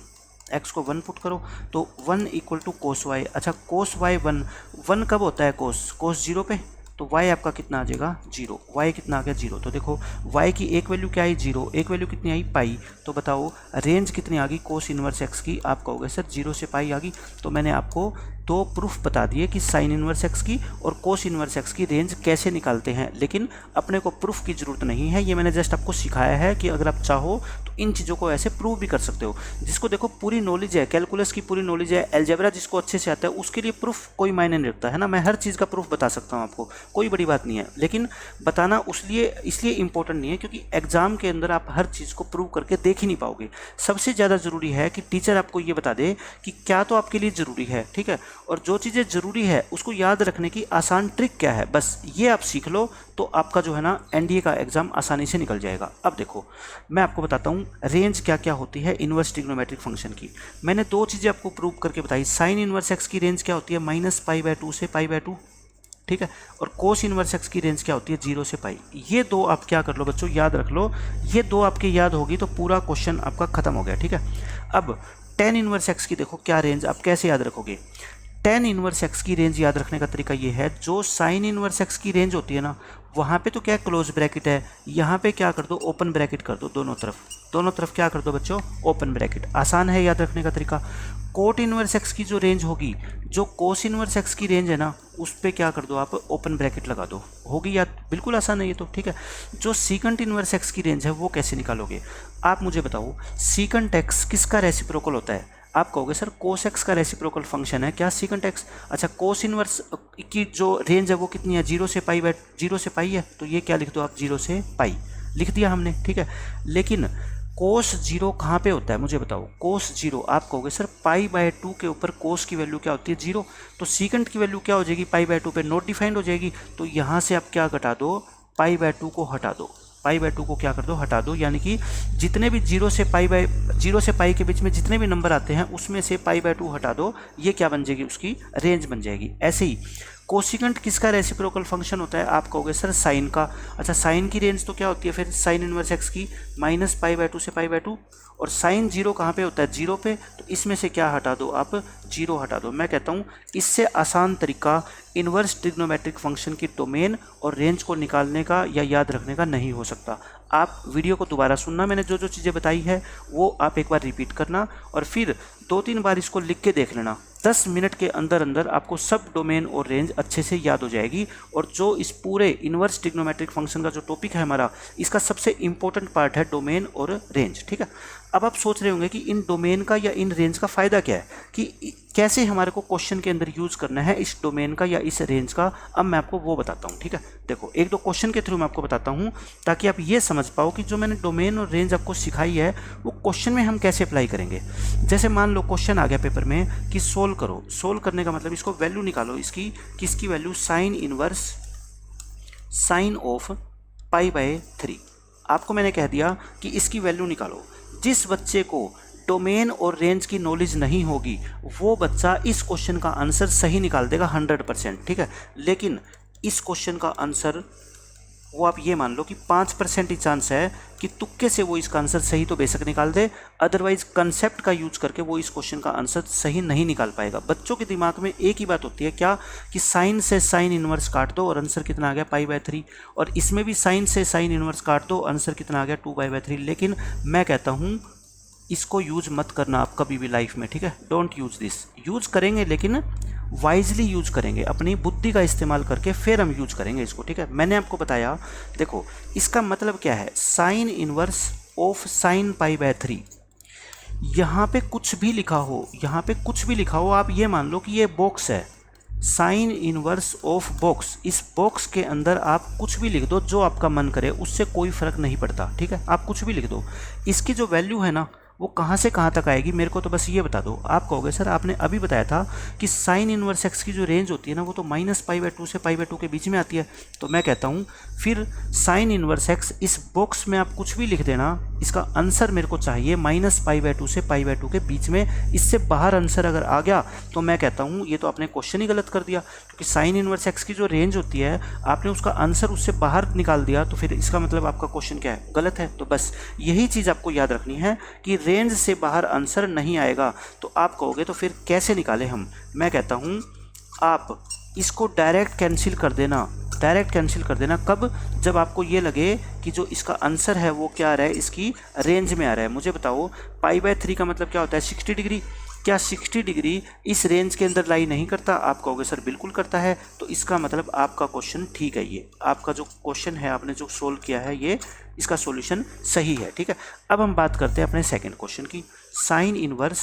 x को 1 पुट करो तो 1 इक्वल टू कोस y। अच्छा, कोस y 1 कब होता है, कोस 0 पे, तो y आपका कितना आ जाएगा, 0। y कितना आ गया, 0। तो देखो y की एक वैल्यू क्या आई, 0, एक वैल्यू कितनी आई, पाई। तो बताओ रेंज कितनी आ गई कोस इनवर्स एक्स की, आप कहोगे सर 0 से पाई आ गई। तो मैंने आपको दो प्रूफ बता दिए कि साइन इनवर्स एक्स की और कोस इनवर्स एक्स की रेंज कैसे निकालते हैं, लेकिन अपने को प्रूफ की ज़रूरत नहीं है। ये मैंने जस्ट आपको सिखाया है कि अगर आप चाहो तो इन चीज़ों को ऐसे प्रूव भी कर सकते हो। जिसको देखो पूरी नॉलेज है, कैलकुलस की पूरी नॉलेज है, अलजेब्रा जिसको अच्छे से आता है, उसके लिए प्रूफ कोई मायने नहीं रखता है ना। मैं हर चीज़ का प्रूफ बता सकता हूँ आपको, कोई बड़ी बात नहीं है, लेकिन बताना इसलिए इंपॉर्टेंट नहीं है क्योंकि एग्जाम के अंदर आप हर चीज़ को प्रूव करके देख ही नहीं पाओगे। सबसे ज़्यादा ज़रूरी है कि टीचर आपको ये बता दे कि क्या तो आपके लिए ज़रूरी है, ठीक है, और जो चीज़ें ज़रूरी है उसको याद रखने की आसान ट्रिक क्या है, बस ये आप सीख लो तो आपका जो है ना एनडीए का एग्जाम आसानी से निकल जाएगा। अब देखो मैं आपको बताता हूँ रेंज क्या क्या होती है इनवर्स ट्रिग्नोमेट्रिक फंक्शन की। मैंने दो चीज़ें आपको प्रूव करके बताई। साइन इनवर्स एक्स की रेंज क्या होती है, -π/2 से π/2, ठीक है, और कोस इनवर्स एक्स की रेंज क्या होती है, 0 से पाई। ये दो आप क्या कर लो बच्चों, याद रख लो। ये दो आपके याद होगी तो पूरा क्वेश्चन आपका खत्म हो गया, ठीक है। अब टेन इनवर्स एक्स की देखो क्या रेंज, आप कैसे याद रखोगे। टेन इनवर्स एक्स की रेंज याद रखने का तरीका ये है, जो साइन इनवर्स एक्स की रेंज होती है ना, वहाँ पे तो क्या क्लोज ब्रैकेट है, यहाँ पे क्या कर दो, ओपन ब्रैकेट कर दो। दोनों तरफ क्या कर दो बच्चों, ओपन ब्रैकेट। आसान है याद रखने का तरीका। कोट इनवर्स एक्स की जो रेंज होगी, जो कोस इनवर्स एक्स की रेंज है ना, उस पर क्या कर दो आप, ओपन ब्रैकेट लगा दो, होगी याद, बिल्कुल आसान है ये तो, ठीक है। जो सीकंट इनवर्स एक्स की रेंज है वो कैसे निकालोगे, आप मुझे बताओ। सीकंट एक्स किसका रेसिप्रोकल होता है, आप कहोगे सर कोस एक्स का रेसिप्रोकल फंक्शन है क्या सीकंट एक्स। अच्छा, कोस इनवर्स की जो रेंज है वो कितनी है, 0 से पाई है, तो ये क्या लिख दो आप, 0 से पाई लिख दिया हमने, ठीक है। लेकिन कोस जीरो कहाँ पे होता है मुझे बताओ। कोस जीरो आप कहोगे सर π/2 के ऊपर कोस की वैल्यू क्या होती है, जीरो। तो सीकेंट की वैल्यू क्या हो जाएगी, π/2 पे नॉट डिफाइंड हो जाएगी। तो यहाँ से आप क्या घटा दो, π/2 को हटा दो, π/2 को क्या कर दो, हटा दो। यानी कि जितने भी जीरो से पाई के बीच में जितने भी नंबर आते हैं उसमें से π/2 हटा दो, ये क्या बन जाएगी, उसकी रेंज बन जाएगी। ऐसे ही कोसिकेंट किसका रेसिप्रोकल फंक्शन होता है, आप कहोगे सर साइन का। अच्छा साइन की रेंज तो क्या होती है फिर, साइन इनवर्स एक्स की -π/2 से π/2। और साइन जीरो कहाँ पे होता है, जीरो पे। तो इसमें से क्या हटा दो आप, जीरो हटा दो। मैं कहता हूँ इससे आसान तरीका इनवर्स ट्रिग्नोमेट्रिक फंक्शन की डोमेन और रेंज को निकालने का या याद रखने का नहीं हो सकता। आप वीडियो को दोबारा सुनना, मैंने जो जो चीज़ें बताई है वो आप एक बार रिपीट करना और फिर 2-3 बार इसको लिख के देख लेना। 10 मिनट के अंदर अंदर आपको सब डोमेन और रेंज अच्छे से याद हो जाएगी। और जो इस पूरे इनवर्स ट्रिग्नोमेट्रिक फंक्शन का जो टॉपिक है हमारा, इसका सबसे इंपॉर्टेंट पार्ट है डोमेन और रेंज। ठीक है, अब आप सोच रहे होंगे कि इन डोमेन का या इन रेंज का फ़ायदा क्या है, कि कैसे हमारे को क्वेश्चन के अंदर यूज़ करना है इस डोमेन का या इस रेंज का। अब मैं आपको वो बताता हूँ। ठीक है, देखो 1-2 क्वेश्चन के थ्रू मैं आपको बताता हूँ ताकि आप ये समझ पाओ कि जो मैंने डोमेन और रेंज आपको सिखाई है वो क्वेश्चन में हम कैसे अप्लाई करेंगे। जैसे मान लो क्वेश्चन आ गया पेपर में कि सोल्व करो। सोल्व करने का मतलब इसको वैल्यू निकालो इसकी, किसकी value, sine inverse sine of π/3। आपको मैंने कह दिया कि इसकी वैल्यू निकालो। जिस बच्चे को डोमेन और रेंज की नॉलेज नहीं होगी वो बच्चा इस क्वेश्चन का आंसर सही निकाल देगा 100%। ठीक है, लेकिन इस क्वेश्चन का आंसर वो आप ये मान लो कि 5% ही चांस है कि तुक्के से वो इसका आंसर सही तो बेशक निकाल दे, अदरवाइज कंसेप्ट का यूज करके वो इस क्वेश्चन का आंसर सही नहीं निकाल पाएगा। बच्चों के दिमाग में एक ही बात होती है, क्या, कि साइन से साइन इनवर्स काट दो और आंसर कितना आ गया, π/3। और इसमें भी साइन से साइन इनवर्स काट दो, आंसर कितना आ गया, 2π/3। लेकिन मैं कहता हूँ इसको यूज मत करना आप कभी भी लाइफ में। ठीक है, डोंट यूज दिस। यूज करेंगे लेकिन वाइजली यूज करेंगे, अपनी बुद्धि का इस्तेमाल करके फिर हम यूज करेंगे इसको। ठीक है, मैंने आपको बताया, देखो इसका मतलब क्या है, साइन इनवर्स ऑफ साइन π/3। यहाँ पे कुछ भी लिखा हो, यहाँ पे कुछ भी लिखा हो, आप ये मान लो कि ये बॉक्स है, साइन इनवर्स ऑफ बॉक्स। इस बॉक्स के अंदर आप कुछ भी लिख दो, जो आपका मन करे, उससे कोई फर्क नहीं पड़ता। ठीक है, आप कुछ भी लिख दो। इसकी जो वैल्यू है ना वो कहाँ से कहाँ तक आएगी, मेरे को तो बस ये बता दो। आप कहोगे सर आपने अभी बताया था कि साइन इनवर्स एक्स की जो रेंज होती है ना वो तो -π/2 से π/2 के बीच में आती है। तो मैं कहता हूँ फिर साइन इनवर्स एक्स इस बॉक्स में आप कुछ भी लिख देना, इसका आंसर मेरे को चाहिए -π/2 से π/2 के बीच में। इससे बाहर आंसर अगर आ गया तो मैं कहता हूँ ये तो आपने क्वेश्चन ही गलत कर दिया, क्योंकि साइन इनवर्स एक्स की जो रेंज होती है आपने उसका आंसर उससे बाहर निकाल दिया, तो फिर इसका मतलब आपका क्वेश्चन क्या है, गलत है। तो बस यही चीज़ आपको याद रखनी है कि रेंज से बाहर आंसर नहीं आएगा। तो आप कहोगे तो फिर कैसे निकालें हम, मैं कहता हूँ आप इसको डायरेक्ट कैंसिल कर देना। डायरेक्ट कैंसिल कर देना कब, जब आपको ये लगे कि जो इसका आंसर है वो क्या आ रहा है, इसकी रेंज में आ रहा है। मुझे बताओ π/3 का मतलब क्या होता है, 60 डिग्री। क्या 60 डिग्री इस रेंज के अंदर लाई नहीं करता, आप कहोगे सर बिल्कुल करता है। तो इसका मतलब आपका क्वेश्चन ठीक है, ये आपका जो क्वेश्चन है आपने जो सोल्व किया है ये इसका सॉल्यूशन सही है। ठीक है, अब हम बात करते हैं अपने सेकंड क्वेश्चन की, साइन इनवर्स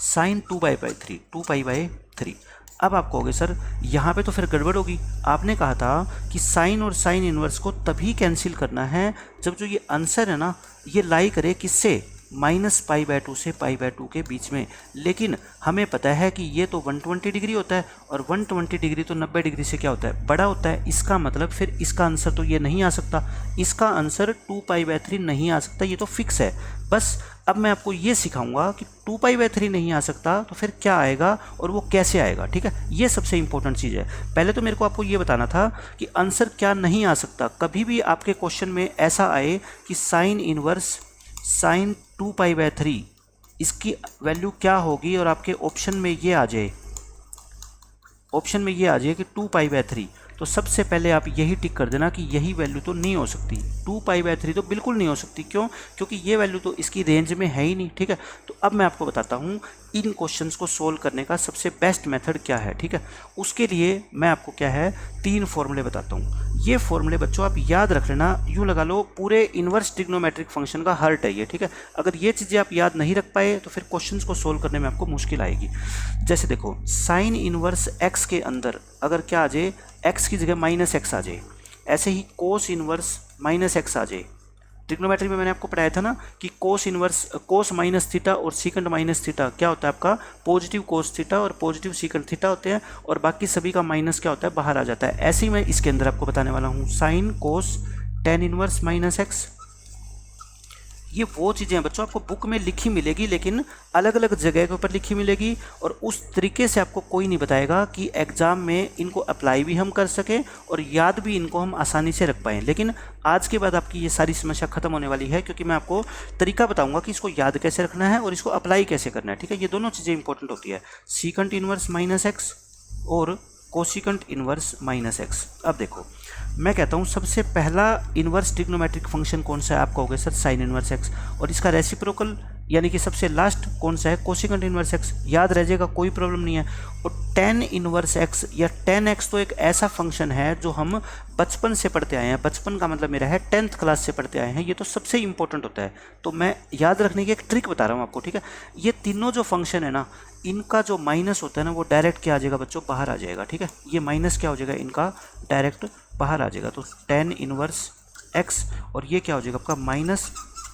साइन 2π/3। अब आप कहोगे सर यहाँ पे तो फिर गड़बड़ होगी। आपने कहा था कि साइन और साइन इनवर्स को तभी कैंसिल करना है जब जो ये आंसर है ना ये लाई करे किससे, -π/2 से π/2 के बीच में। लेकिन हमें पता है कि ये तो 120 डिग्री होता है और 120 डिग्री तो 90 डिग्री से क्या होता है, बड़ा होता है। इसका मतलब फिर इसका आंसर तो ये नहीं आ सकता, इसका आंसर 2π/3 नहीं आ सकता, ये तो फिक्स है। बस अब मैं आपको ये सिखाऊंगा कि 2π/3 नहीं आ सकता तो फिर क्या आएगा और वो कैसे आएगा। ठीक है, ये सबसे इंपॉर्टेंट चीज़ है। पहले तो मेरे को आपको ये बताना था कि आंसर क्या नहीं आ सकता। कभी भी आपके क्वेश्चन में ऐसा आए कि साइन इनवर्स साइन 2π/3 इसकी वैल्यू क्या होगी और आपके ऑप्शन में ये आ जाए, ऑप्शन में ये आ जाए कि 2π/3, तो सबसे पहले आप यही टिक कर देना कि यही वैल्यू तो नहीं हो सकती, 2π/3 तो बिल्कुल नहीं हो सकती। क्यों, क्योंकि ये वैल्यू तो इसकी रेंज में है ही नहीं। ठीक है, तो अब मैं आपको बताता हूँ इन क्वेश्चंस को सोल्व करने का सबसे बेस्ट मेथड क्या है। ठीक है, उसके लिए मैं आपको क्या है 3 फॉर्मूले बताता हूँ। ये फॉर्मूले बच्चों आप याद रख लेना, यूँ लगा लो पूरे इन्वर्स ट्रिग्नोमेट्रिक फंक्शन का हार्ट है ये। ठीक है, अगर ये चीज़ें आप याद नहीं रख पाए तो फिर क्वेश्चंस को सोल्व करने में आपको मुश्किल आएगी। जैसे देखो साइन इनवर्स एक्स के अंदर अगर क्या आ जाए, एक्स की जगह -x आ जाए, ऐसे ही कोस इनवर्स -x आ जाए, ट्रिग्नोमेट्री में मैंने आपको पढ़ाया था ना कि कोस माइनस थीटा और सीकंट माइनस थीटा क्या होता है आपका पॉजिटिव कोस थीटा और पॉजिटिव सीकंट थीटा होते हैं, और बाकी सभी का माइनस क्या होता है बाहर आ जाता है। ऐसे ही मैं इसके अंदर आपको बताने वाला हूँ sine cos tan inverse minus x. ये वो चीज़ें हैं बच्चों आपको बुक में लिखी मिलेगी, लेकिन अलग अलग जगह के ऊपर लिखी मिलेगी, और उस तरीके से आपको कोई नहीं बताएगा कि एग्ज़ाम में इनको अप्लाई भी हम कर सकें और याद भी इनको हम आसानी से रख पाएँ। लेकिन आज के बाद आपकी ये सारी समस्या खत्म होने वाली है, क्योंकि मैं आपको तरीका बताऊंगा कि इसको याद कैसे रखना है और इसको अप्लाई कैसे करना है। ठीक है, ये दोनों चीज़ें इंपॉर्टेंट होती है, सीकंट इनवर्स माइनस एक्स और कोसिकंट इनवर्स माइनस एक्स। अब देखो मैं कहता हूँ सबसे पहला इनवर्स ट्रिग्नोमेट्रिक फंक्शन कौन सा है, आपका हो गया सर साइन इनवर्स एक्स, और इसका रेसिप्रोकल यानी कि सबसे लास्ट कौन सा है कोसिकंट इनवर्स एक्स। याद रह जाएगा, कोई प्रॉब्लम नहीं है। और टेन इनवर्स एक्स या टेन एक्स तो एक ऐसा फंक्शन है जो हम बचपन से पढ़ते आए हैं, बचपन का मतलब मेरा है 10th क्लास से पढ़ते आए हैं, ये तो सबसे इंपॉर्टेंट होता है। तो मैं याद रखने की एक ट्रिक बता रहा हूँ आपको, ठीक है। ये तीनों जो फंक्शन है ना, इनका जो माइनस होता है ना वो डायरेक्ट क्या आ जाएगा बच्चों, बाहर आ जाएगा। ठीक है, ये माइनस क्या हो जाएगा, इनका डायरेक्ट बाहर आ जाएगा। तो टेन इनवर्स एक्स और ये क्या हो जाएगा आपका माइनस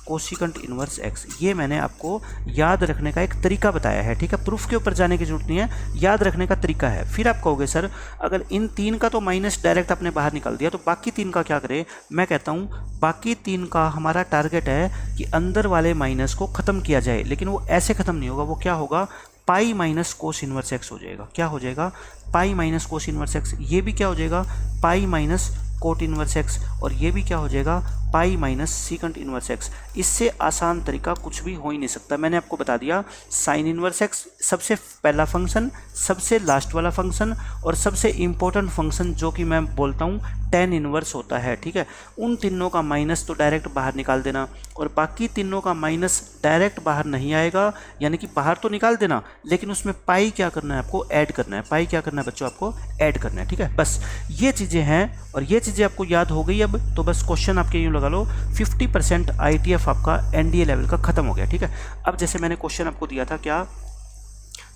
कोसिकंट इनवर्स एक्स। ये मैंने आपको याद रखने का एक तरीका बताया है। ठीक है, प्रूफ के ऊपर जाने की जरूरत नहीं है, याद रखने का तरीका है। फिर आप कहोगे सर अगर इन तीन का तो माइनस डायरेक्ट आपने बाहर निकाल दिया, तो बाकी तीन का क्या करें। मैं कहता हूँ बाकी तीन का हमारा टारगेट है कि अंदर वाले माइनस को ख़त्म किया जाए, लेकिन वो ऐसे ख़त्म नहीं होगा। वो क्या होगा, pi minus cos inverse x हो जाएगा। क्या हो जाएगा, pi minus cos inverse x. ये भी क्या हो जाएगा, pi minus cot inverse x, और ये भी क्या हो जाएगा, पाई माइनस सीकंट इनवर्स एक्स। इससे आसान तरीका कुछ भी हो ही नहीं सकता। मैंने आपको बता दिया साइन इनवर्स एक्स सबसे पहला फंक्शन, सबसे लास्ट वाला फंक्शन, और सबसे इम्पोर्टेंट फंक्शन जो कि मैं बोलता हूँ टेन इनवर्स होता है। ठीक है, उन तीनों का माइनस तो डायरेक्ट बाहर निकाल देना, और बाकी तीनों का माइनस डायरेक्ट बाहर नहीं आएगा, यानी कि बाहर तो निकाल देना, लेकिन उसमें पाई क्या करना है, आपको ऐड करना है। पाई क्या करना है बच्चों, आपको ऐड करना है। ठीक है, बस ये चीज़ें हैं, और ये चीज़ें आपको याद हो गई अब तो बस क्वेश्चन आपके यूँ लगा लो 50% ITF आपका NDA लेवल का खत्म हो गया। ठीक है, अब जैसे मैंने क्वेश्चन आपको दिया था क्या,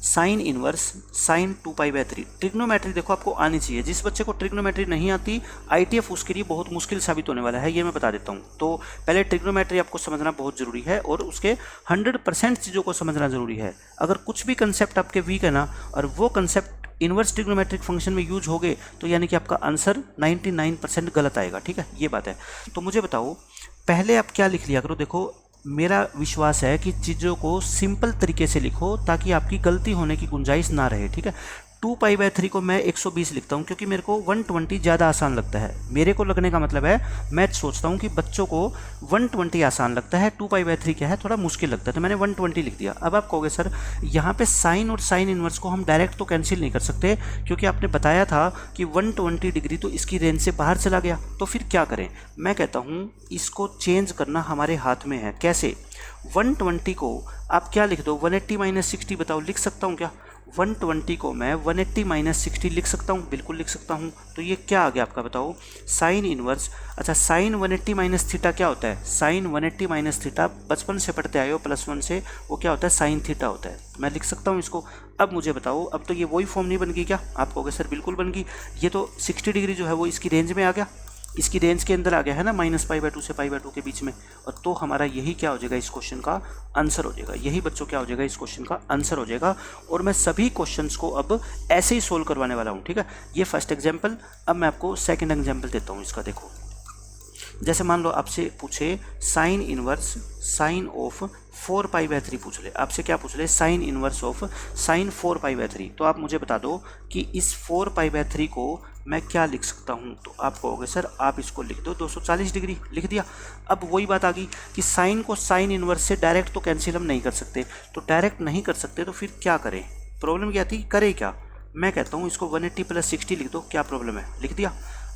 साइन इनवर्स साइन 2π/3। ट्रिग्नोमेट्री देखो आपको आनी चाहिए। जिस बच्चे को ट्रिग्नोमेट्री नहीं आती ITF उसके लिए बहुत मुश्किल साबित होने वाला है, ये मैं बता देता हूँ। तो पहले ट्रिग्नोमेट्री आपको समझना बहुत ज़रूरी है, और उसके 100% चीज़ों को समझना ज़रूरी है। अगर कुछ भी कंसेप्ट आपके वीक है ना, और वो कंसेप्ट इनवर्स ट्रिग्नोमेट्रिक फंक्शन में यूज हो गए, तो यानी कि आपका आंसर 99% गलत आएगा। ठीक है, ये बात है। तो मुझे बताओ पहले आप क्या लिख लिया करो। देखो मेरा विश्वास है कि चीज़ों को सिंपल तरीके से लिखो ताकि आपकी गलती होने की गुंजाइश ना रहे। ठीक है, 2π/3 को मैं 120 लिखता हूँ क्योंकि मेरे को 120 ज़्यादा आसान लगता है। मेरे को लगने का मतलब है मैं सोचता हूँ कि बच्चों को 120 आसान लगता है, 2π/3 क्या है थोड़ा मुश्किल लगता है, तो मैंने 120 लिख दिया। अब आप कहोगे सर यहाँ पे साइन और साइन इनवर्स को हम डायरेक्ट तो कैंसिल नहीं कर सकते, क्योंकि आपने बताया था कि 120 डिग्री तो इसकी रेंज से बाहर चला गया, तो फिर क्या करें। मैं कहता हूँ इसको चेंज करना हमारे हाथ में है। कैसे, 120 को आप क्या लिख दो, 180 - 60। बताओ लिख सकता हूँ क्या, 120 को मैं 180 - 60 लिख सकता हूँ, बिल्कुल लिख सकता हूँ। तो ये क्या आ गया आपका, बताओ साइन इनवर्स। अच्छा, साइन 180 - थीटा क्या होता है, साइन 180 - थीटा बचपन से पढ़ते आए हो +1 से, वो क्या होता है, साइन थीटा होता है। मैं लिख सकता हूँ इसको। अब मुझे बताओ, अब तो ये वही फॉर्म नहीं बन गई क्या, आप कहोगे सर बिल्कुल बन गई। ये तो 60 डिग्री जो है वो इसकी रेंज में आ गया, इसकी रेंज के अंदर आ गया है ना, -π/2 से π/2 के बीच में। और तो हमारा यही क्या हो जाएगा, इस क्वेश्चन का आंसर हो जाएगा। यही बच्चों क्या हो जाएगा, इस क्वेश्चन का आंसर हो जाएगा। और मैं सभी क्वेश्चंस को अब ऐसे ही सोल्व करवाने वाला हूँ। ठीक है, ये फर्स्ट एग्जाम्पल। अब मैं आपको सेकंड एग्जाम्पल देता हूँ इसका। देखो जैसे मान लो आपसे पूछे साइन इनवर्स साइन ऑफ 4π/3 पूछ ले, आपसे क्या पूछ ले, साइन इनवर्स ऑफ साइन 4π/3। तो आप मुझे बता दो कि इस 4π/3 को मैं क्या लिख सकता हूँ। तो आप कहोगे सर आप इसको लिख दो 240 डिग्री, लिख दिया। अब वही बात आ गई कि साइन को साइन इनवर्स से डायरेक्ट तो कैंसिल हम नहीं कर सकते, तो डायरेक्ट नहीं कर सकते तो फिर क्या करें, प्रॉब्लम क्या थी, करें क्या। मैं कहता हूँ इसको 180 + 60 लिख दो, क्या प्रॉब्लम है, लिख दिया।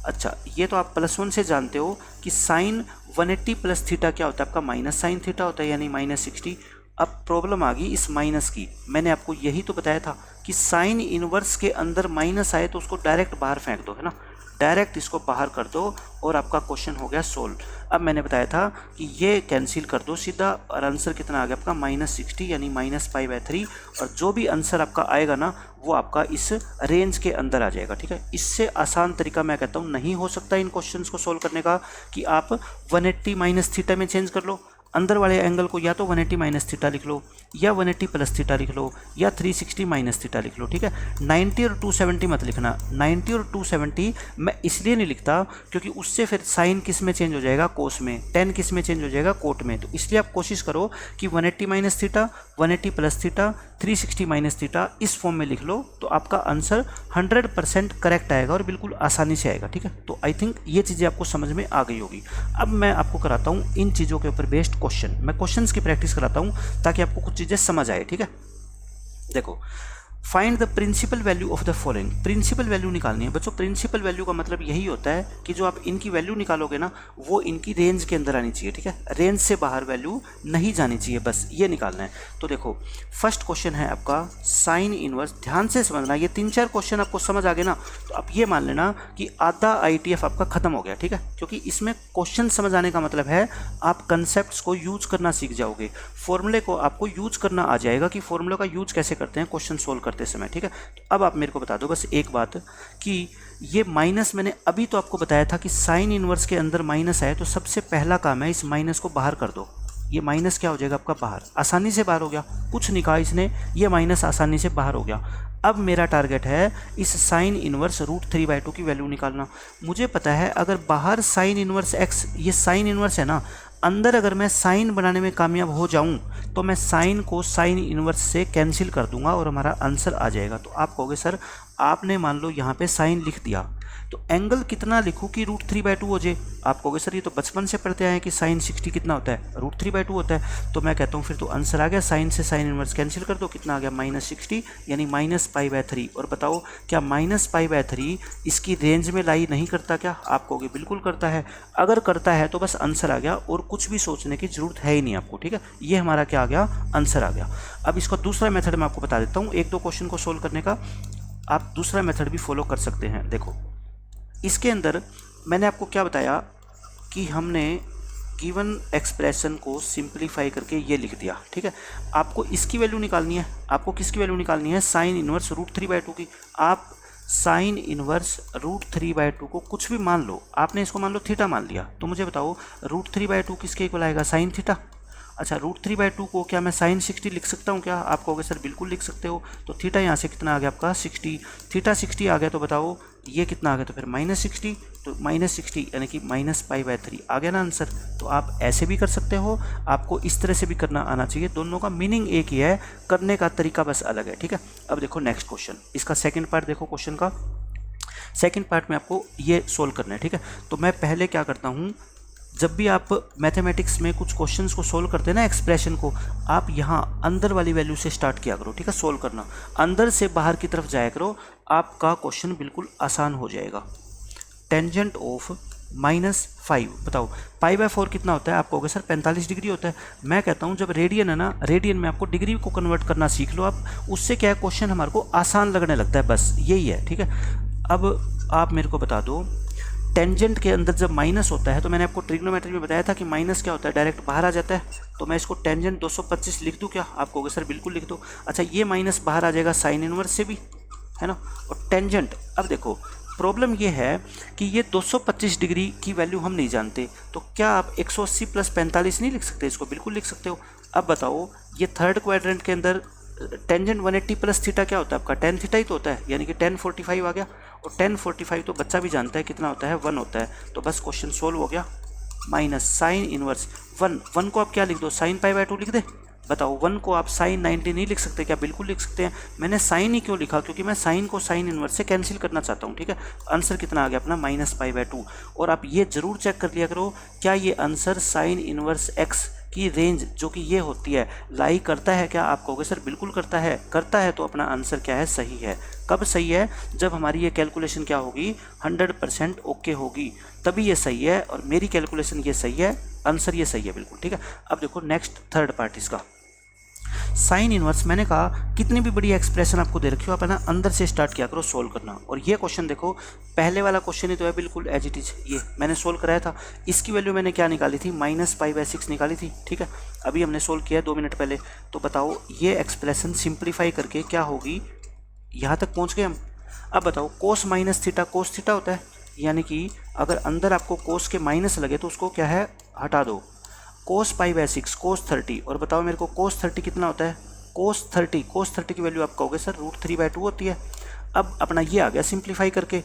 अच्छा, ये तो आप +1 से जानते हो कि साइन 180 + थीटा क्या होता है आपका, माइनस साइन थीटा होता है, यानी -60। अब प्रॉब्लम आ गई इस माइनस की। मैंने आपको यही तो बताया था कि साइन इनवर्स के अंदर माइनस आए तो उसको डायरेक्ट बाहर फेंक दो, है ना, डायरेक्ट इसको बाहर कर दो और आपका क्वेश्चन हो गया सोल्व। अब मैंने बताया था कि ये कैंसिल कर दो सीधा और आंसर कितना आ गया आपका -60 यानी -π/3 और जो भी आंसर आपका आएगा ना वो आपका इस रेंज के अंदर आ जाएगा। ठीक है, इससे आसान तरीका मैं कहता हूँ नहीं हो सकता इन क्वेश्चंस को सोल्व करने का कि आप 180 माइनस थीटा में चेंज कर लो। अंदर वाले एंगल को या तो 180 माइनस थीटा लिख लो या 180 प्लस थीटा लिख लो या 360 माइनस थीटा लिख लो। ठीक है, 90 और 270 मत लिखना। 90 और 270 मैं इसलिए नहीं लिखता क्योंकि उससे फिर साइन किस में चेंज हो जाएगा, कोस में, टेन किस में चेंज हो जाएगा, कोट में। तो इसलिए आप कोशिश करो कि 180 minus theta, 180 plus theta, 360 minus theta इस फॉर्म में लिख लो तो आपका आंसर 100% करेक्ट आएगा और बिल्कुल आसानी से आएगा। ठीक है, तो आई थिंक ये चीज़ें आपको समझ में आ गई होगी। अब मैं आपको कराता हूँ इन चीज़ों के ऊपर बेस्ड क्वेश्चन। मैं क्वेश्चंस की प्रैक्टिस कराता हूँ ताकि आपको कुछ चीज़ें समझ आए। ठीक है, देखो, find the principal value of the following. Principal value निकालनी है बच्चों। प्रिंसिपल वैल्यू का मतलब यही होता है कि जो आप इनकी वैल्यू निकालोगे ना वो इनकी रेंज के अंदर आनी चाहिए। ठीक है, रेंज से बाहर वैल्यू नहीं जानी चाहिए, बस ये निकालना है। तो देखो, फर्स्ट क्वेश्चन है आपका साइन इनवर्स। ध्यान से समझना, ये 3-4 क्वेश्चन आपको समझ आ गए ना तो आप ये मान लेना कि आधा ITF आपका खत्म हो गया। ठीक है, क्योंकि इसमें क्वेश्चन समझ आने का मतलब है आप कंसेप्ट को यूज करना सीख जाओगे, फॉर्मूले को आपको यूज करना आ जाएगा कि फॉर्मूले का यूज कैसे करते हैं क्वेश्चन सोल्व करते समय। ठीक है, तो अब आप मेरे को बता दो बस एक बात कि ये माइनस, मैंने अभी तो आपको बताया था कि साइन इनवर्स के अंदर माइनस है तो सबसे पहला काम है इस माइनस को बाहर कर दो। ये माइनस क्या हो जाएगा आपका बाहर, आसानी से बाहर हो गया, कुछ नहीं कहा इसने, ये माइनस आसानी से बाहर हो गया। अब मेरा टारगेट है इस साइन इनवर्स √3/2 की वैल्यू निकालना। मुझे पता है अगर बाहर साइन इनवर्स x, ये साइन इनवर्स है ना, अंदर अगर मैं साइन बनाने में कामयाब हो जाऊं तो मैं साइन को साइन इनवर्स से कैंसिल कर दूंगा और हमारा आंसर आ जाएगा। तो आप कहोगे सर आपने मान लो यहाँ पे साइन लिख दिया तो एंगल कितना लिखूँ कि √3/2 हो जाए। आप कहोगे सर ये तो बचपन से पढ़ते आए हैं कि साइन 60 कितना होता है, √3/2 होता है। तो मैं कहता हूँ फिर तो आंसर आ गया, साइन से साइन इनवर्स कैंसिल कर दो, कितना आ गया -60 यानी -π/3। और बताओ क्या -π/3 इसकी रेंज में लाई नहीं करता क्या? आप कहोगे बिल्कुल करता है। अगर करता है तो बस आंसर आ गया और कुछ भी सोचने की जरूरत है ही नहीं आपको। ठीक है, ये हमारा क्या आ गया, आंसर आ गया। अब इसका दूसरा मेथड मैं आपको बता देता हूँ, 1-2 क्वेश्चन को सोल्व करने का आप दूसरा मेथड भी फॉलो कर सकते हैं। देखो, इसके अंदर मैंने आपको क्या बताया कि हमने गिवन एक्सप्रेशन को सिंप्लीफाई करके ये लिख दिया। ठीक है, आपको इसकी वैल्यू निकालनी है। आपको किसकी वैल्यू निकालनी है? साइन इनवर्स √3/2 की। आप साइन इनवर्स √3/2 को कुछ भी मान लो, आपने इसको मान लो थीटा मान लिया, तो मुझे बताओ √3/2 किसके इक्वल आएगा? Sine theta. अच्छा, √3/2 को क्या मैं साइन 60 लिख सकता हूँ क्या? आप कहोगे सर बिल्कुल लिख सकते हो। तो थीटा यहाँ से कितना आ गया आपका 60, थीटा 60 आ गया तो बताओ ये कितना आ गया? तो फिर -60, तो -60 यानी कि -π/3 आ गया ना आंसर। तो आप ऐसे भी कर सकते हो, आपको इस तरह से भी करना आना चाहिए, दोनों का मीनिंग एक ही है, करने का तरीका बस अलग है। ठीक है, अब देखो नेक्स्ट क्वेश्चन, इसका सेकेंड पार्ट देखो क्वेश्चन का। सेकेंड पार्ट में आपको ये सोल्व करना है। ठीक है, तो मैं पहले क्या करता हूँ, जब भी आप मैथमेटिक्स में कुछ क्वेश्चंस को सोल्व करते हैं ना, एक्सप्रेशन को, आप यहाँ अंदर वाली वैल्यू से स्टार्ट किया करो। ठीक है, सोल्व करना अंदर से बाहर की तरफ जाया करो, आपका क्वेश्चन बिल्कुल आसान हो जाएगा। टेंजेंट ऑफ -5, बताओ π/4 कितना होता है? आप कहोगे सर 45 डिग्री होता है। मैं कहता हूँ जब रेडियन है ना, रेडियन में आपको डिग्री को कन्वर्ट करना सीख लो आप, उससे क्या है क्वेश्चन हमारे को आसान लगने लगता है, बस यही है। ठीक है, अब आप मेरे को बता दो, टेंजेंट के अंदर जब माइनस होता है तो मैंने आपको ट्रिग्नोमेट्री में बताया था कि माइनस क्या होता है, डायरेक्ट बाहर आ जाता है। तो मैं इसको टेंजेंट 225 लिख दूं क्या? आप कहोगे सर बिल्कुल लिख दो। अच्छा, ये माइनस बाहर आ जाएगा साइन इनवर्स से भी, है ना। और टेंजेंट, अब देखो प्रॉब्लम ये है कि ये 225 डिग्री की वैल्यू हम नहीं जानते, तो क्या आप 180 + 45 नहीं लिख सकते? इसको बिल्कुल लिख सकते हो। अब बताओ ये थर्ड क्वाड्रेंट के अंदर टेंजेंट 180 + थीटा क्या होता है आपका? tan थीटा ही तो होता है, यानी कि tan 45 आ गया। और tan 45 तो बच्चा भी जानता है कितना होता है, 1 होता है। तो बस क्वेश्चन सोल्व हो गया। माइनस साइन इनवर्स 1 को आप क्या लिख दो? साइन π/2 लिख दे। बताओ 1 को आप साइन 90 नहीं लिख सकते क्या? बिल्कुल लिख सकते हैं। मैंने साइन ही क्यों लिखा? क्योंकि मैं साइन को साइन इनवर्स से कैंसिल करना चाहता हूँ। ठीक है, आंसर कितना आ गया अपना? -π/2। और आप ये जरूर चेक कर लिया करो, क्या ये आंसर साइन इनवर्स x की रेंज जो कि ये होती है लाई करता है क्या? आप कहोगे सर बिल्कुल करता है। करता है तो अपना आंसर क्या है? सही है। कब सही है? जब हमारी ये कैलकुलेशन क्या होगी? 100% ओके होगी, तभी ये सही है। और मेरी कैलकुलेशन ये सही है, आंसर ये सही है बिल्कुल। ठीक है, अब देखो नेक्स्ट थर्ड पार्ट इसका। साइन इनवर्स, मैंने कहा कितनी भी बड़ी एक्सप्रेशन आपको दे रखी हो, आप है ना अंदर से स्टार्ट किया करो सोल्व करना। और ये क्वेश्चन देखो, पहले वाला क्वेश्चन ही तो है बिल्कुल एज इट इज, ये मैंने सोल्व कराया था। इसकी वैल्यू मैंने क्या निकाली थी, -π/6 निकाली थी, ठीक है। अभी हमने सोल्व किया 2 मिनट पहले। तो बताओ ये एक्सप्रेशन सिंप्लीफाई करके क्या होगी, यहाँ तक पहुँच गए हम। अब बताओ कोस माइनस थीटा कोस थीटा होता है, यानी कि अगर अंदर आपको कोस के माइनस लगे तो उसको क्या है, हटा दो। कोस π/6 कोस 30, और बताओ मेरे को कोस 30 कितना होता है, कोस 30 की वैल्यू आप कहोगे सर √3/2 होती है। अब अपना ये आ गया सिंप्लीफाई करके।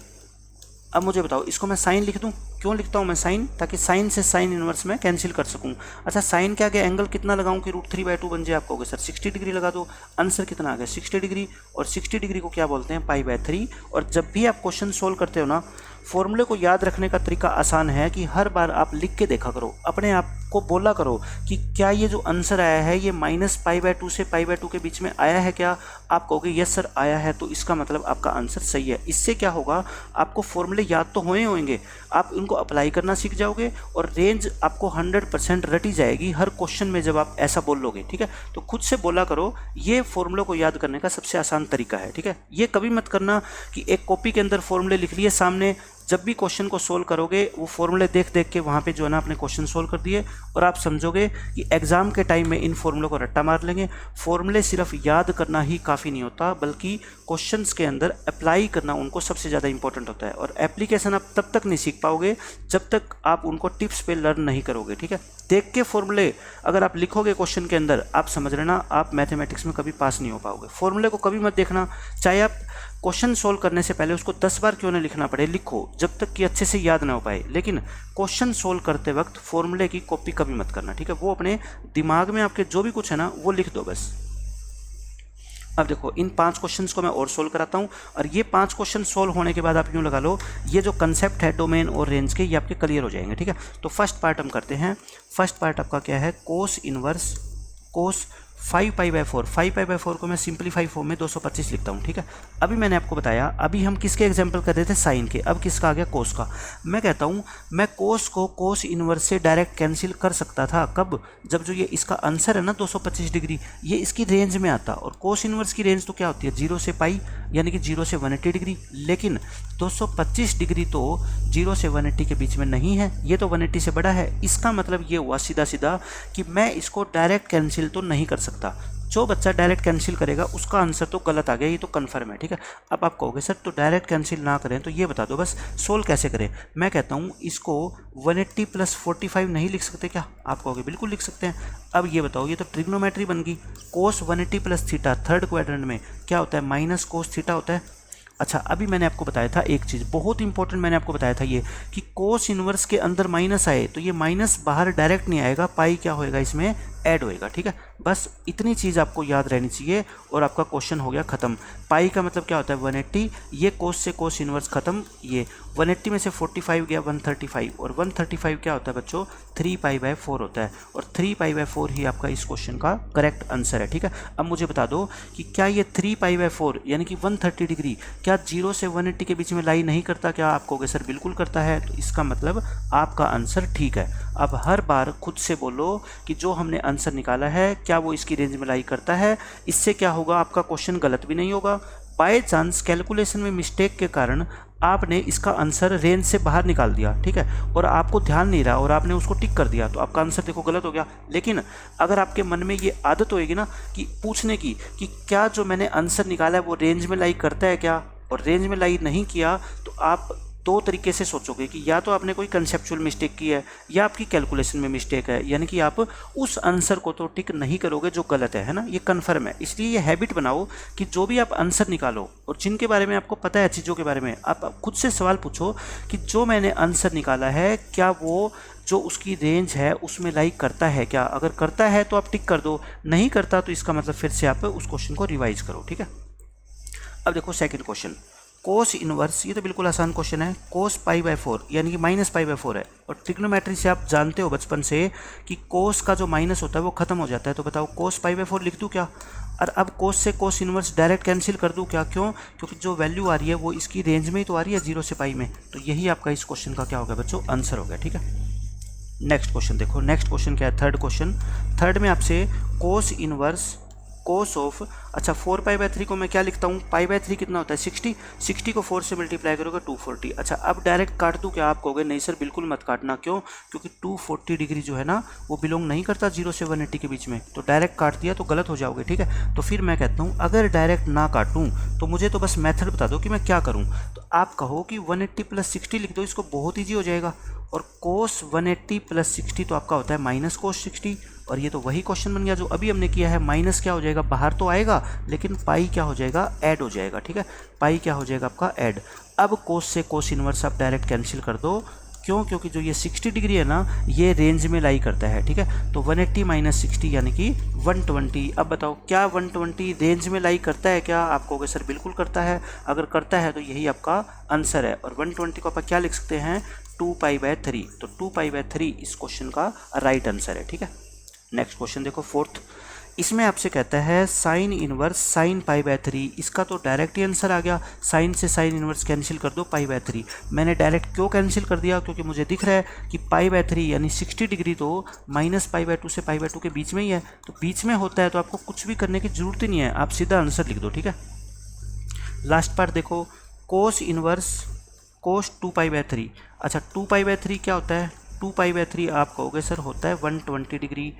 अब मुझे बताओ इसको मैं साइन लिख दूं, क्यों लिखता हूं मैं साइन, ताकि साइन से साइन इनवर्स में कैंसिल कर सकूं। अच्छा साइन के आगे एंगल कितना लगाऊं कि √3/2 बन जाए, आप कहोगे सर 60 डिग्री लगा दो। आंसर कितना आ गया 60 डिग्री, और 60 डिग्री को क्या बोलते हैं, π/3। और जब भी आप क्वेश्चन सोल्व करते हो ना, फॉर्मूले को याद रखने का तरीका आसान है कि हर बार आप लिख के देखा करो, अपने आप को बोला करो कि क्या ये जो आंसर आया है ये -π/2 से π/2 के बीच में आया है क्या। आप कहोगे यस सर आया है, तो इसका मतलब आपका आंसर सही है। इससे क्या होगा, आपको फॉर्मूले याद तो होंगे, आप उनको अप्लाई करना सीख जाओगे और रेंज आपको 100% रटी जाएगी हर क्वेश्चन में जब आप ऐसा बोल लोगे, ठीक है। तो खुद से बोला करो, ये फॉर्मूले को याद करने का सबसे आसान तरीका है, ठीक है। ये कभी मत करना कि एक कॉपी के अंदर फॉर्मूले लिख लिए सामने, जब भी क्वेश्चन को सोल्व करोगे वो फॉर्मूले देख देख के वहाँ पे जो है ना अपने क्वेश्चन सोल्व कर दिए, और आप समझोगे कि एग्जाम के टाइम में इन फॉर्मूलों को रट्टा मार लेंगे। फॉर्मूले सिर्फ याद करना ही काफ़ी नहीं होता, बल्कि क्वेश्चंस के अंदर अप्लाई करना उनको सबसे ज़्यादा इंपॉर्टेंट होता है। और एप्लीकेशन आप तब तक नहीं सीख पाओगे जब तक आप उनको टिप्स पे लर्न नहीं करोगे, ठीक है। देख के फॉर्मूले अगर आप लिखोगे क्वेश्चन के अंदर, आप समझ लेना आप मैथमेटिक्स में कभी पास नहीं हो पाओगे। फॉर्मूले को कभी मत देखना, चाहे आप क्वेश्चन सोल्व करने से पहले उसको 10 बार क्यों ना लिखना पड़े, लिखो जब तक कि अच्छे से याद ना हो पाए, लेकिन क्वेश्चन सोल्व करते वक्त फॉर्मूले की कॉपी कभी मत करना, ठीक है। वो अपने दिमाग में आपके जो भी कुछ है ना वो लिख दो बस। अब देखो इन 5 क्वेश्चंस को मैं और सोल्व कराता हूँ, और ये 5 क्वेश्चन सोल्व होने के बाद आप यूँ लगा लो ये जो कंसेप्ट है डोमेन और रेंज के, ये आपके क्लियर हो जाएंगे, ठीक है। तो फर्स्ट पार्ट हम करते हैं। फर्स्ट पार्ट आपका क्या है, कोस इनवर्स कोस 5π/4। 5π/4 को मैं सिंप्लीफाई फॉर्म में 225 लिखता हूँ, ठीक है। अभी मैंने आपको बताया, अभी हम किसके एग्जाम्पल कर रहे थे, साइन के। अब किसका आ गया, कोस का। मैं कहता हूँ मैं कोस को कोस इनवर्स से डायरेक्ट कैंसिल कर सकता था, कब, जब जो ये इसका आंसर है ना 225 डिग्री, ये इसकी रेंज में आता। और कोस इनवर्स की रेंज तो क्या होती है, 0 से π, यानी कि 0 से 180 डिग्री। लेकिन 225 डिग्री तो 0 से 180 के बीच में नहीं है, ये तो 180 से बड़ा है। इसका मतलब ये हुआ सीधा सीधा कि मैं इसको डायरेक्ट कैंसिल तो नहीं कर सकता। जो बच्चा डायरेक्ट कैंसिल करेगा उसका आंसर तो गलत आ गया, ये तो कन्फर्म है, ठीक है। अब आप कहोगे सर तो डायरेक्ट कैंसिल ना करें तो ये बता दो बस सोल्व कैसे करें। मैं कहता हूँ इसको 180 + 45 नहीं लिख सकते क्या, आप कहोगे बिल्कुल लिख सकते हैं। अब ये बताओ, ये तो ट्रिग्नोमेट्री बन गई। कोस 180 + थीटा थर्ड क्वाड्रेंट में क्या होता है, माइनस कोस थीटा होता है। अच्छा अभी मैंने आपको बताया था एक चीज़ बहुत इंपॉर्टेंट, मैंने आपको बताया था ये कि कोस इनवर्स के अंदर माइनस आए तो ये माइनस बाहर डायरेक्ट नहीं आएगा, पाई क्या होएगा इसमें ऐड होएगा, ठीक है। बस इतनी चीज़ आपको याद रहनी चाहिए और आपका क्वेश्चन हो गया ख़त्म। पाई का मतलब क्या होता है 180, ये कोस से कोस इनवर्स ख़त्म, ये 180 में से 45 गया 135, और 135 क्या होता है बच्चों 3π/4 होता है, और 3π/4 ही आपका इस क्वेश्चन का करेक्ट आंसर है, ठीक है। अब मुझे बता दो कि क्या ये 3π/4 यानी कि 130 डिग्री क्या 0 से 180 के बीच में लाई नहीं करता, क्या आप कहोगे सर बिल्कुल करता है, तो इसका मतलब आपका आंसर ठीक है। अब हर बार खुद से बोलो कि जो हमने आंसर निकाला है क्या वो इसकी रेंज में लाई करता है। इससे क्या होगा, आपका क्वेश्चन गलत भी नहीं होगा। बाय चांस कैलकुलेशन में मिस्टेक के कारण आपने इसका आंसर रेंज से बाहर निकाल दिया, ठीक है, और आपको ध्यान नहीं रहा और आपने उसको टिक कर दिया, तो आपका आंसर देखो गलत हो गया। लेकिन अगर आपके मन में ये आदत होएगी ना कि पूछने की कि क्या जो मैंने आंसर निकाला है वो रेंज में लाई करता है क्या, और रेंज में लाई नहीं किया, तो आप दो तरीके से सोचोगे कि या तो आपने कोई कंसेप्चुअल मिस्टेक की है या आपकी कैलकुलेशन में मिस्टेक है, यानी कि आप उस आंसर को तो टिक नहीं करोगे जो गलत है ना, ये कन्फर्म है। इसलिए ये हैबिट बनाओ कि जो भी आप आंसर निकालो और जिनके बारे में आपको पता है चीज़ों के बारे में, आप खुद से सवाल पूछो कि जो मैंने आंसर निकाला है क्या वो जो उसकी रेंज है उसमें लाइक करता है क्या। अगर करता है तो आप टिक कर दो, नहीं करता तो इसका मतलब फिर से आप उस क्वेश्चन को रिवाइज करो, ठीक है। अब देखो सेकेंड क्वेश्चन, कोस इनवर्स, ये तो बिल्कुल आसान क्वेश्चन है। कोस π/4 यानी कि -π/4 है, और ट्रिग्नोमेट्री से आप जानते हो बचपन से कि कोस का जो माइनस होता है वो खत्म हो जाता है। तो बताओ कोस π/4 लिख दूँ क्या, और अब कोस से कोस इनवर्स डायरेक्ट कैंसिल कर दूँ क्या, क्यों, क्योंकि जो वैल्यू आ रही है वो इसकी रेंज में ही तो आ रही है 0 से π में। तो यही आपका इस क्वेश्चन का क्या होगा बच्चों, आंसर हो गया, ठीक है। नेक्स्ट क्वेश्चन देखो, नेक्स्ट क्वेश्चन क्या है, थर्ड क्वेश्चन। थर्ड में आपसे कोस इनवर्स कोस ऑफ, अच्छा 4π/3 को मैं क्या लिखता हूँ, π/3 कितना होता है 60, 60 को 4 से मल्टीप्लाई करोगे 240। अच्छा अब डायरेक्ट काट दूँ क्या, आप कहोगे नहीं सर बिल्कुल मत काटना, क्यों, क्योंकि 240 डिग्री जो है ना वो बिलोंग नहीं करता 0 से 180 के बीच में, तो डायरेक्ट काट दिया तो गलत हो जाओगे, ठीक है। तो फिर मैं कहता हूँ अगर डायरेक्ट ना काटूँ तो मुझे तो बस मेथड बता दो कि मैं क्या करूँ। तो आप कहो कि 180 + 60 लिख दो, इसको बहुत ईजी हो जाएगा। और कोस 180 + 60 तो आपका होता है माइनस कोस 60, और ये तो वही क्वेश्चन बन गया जो अभी हमने किया है। माइनस क्या हो जाएगा, बाहर तो आएगा लेकिन पाई क्या हो जाएगा, ऐड हो जाएगा, ठीक है। पाई क्या हो जाएगा आपका, ऐड। अब कोस से कोस इनवर्स आप डायरेक्ट कैंसिल कर दो, क्यों, क्योंकि जो ये 60 डिग्री है ना ये रेंज में लाई करता है, ठीक है। तो 180 - 60 यानी कि 120। अब बताओ क्या 120 रेंज में लाई करता है क्या, आप कहोगे सर बिल्कुल करता है। अगर करता है तो यही आपका आंसर है, और 120 को आप क्या लिख सकते हैं, 2π/3। तो 2π/3 इस क्वेश्चन का राइट आंसर है, ठीक है। नेक्स्ट क्वेश्चन देखो, फोर्थ। इसमें आपसे कहता है साइन इनवर्स साइन π/3, इसका तो डायरेक्ट ही आंसर आ गया। साइन से साइन इनवर्स कैंसिल कर दो π/3। मैंने डायरेक्ट क्यों कैंसिल कर दिया, क्योंकि मुझे दिख रहा है कि π/3 यानी 60 डिग्री तो -π/2 से π/2 के बीच में ही है, तो बीच में होता है तो आपको कुछ भी करने की जरूरत ही नहीं है, आप सीधा आंसर लिख दो, ठीक है। लास्ट पार्ट देखो, कोस इनवर्स कोस 2π/3। अच्छा 2π/3 क्या होता है, 2π/3 आप कहोगे सर होता है 120 डिग्री।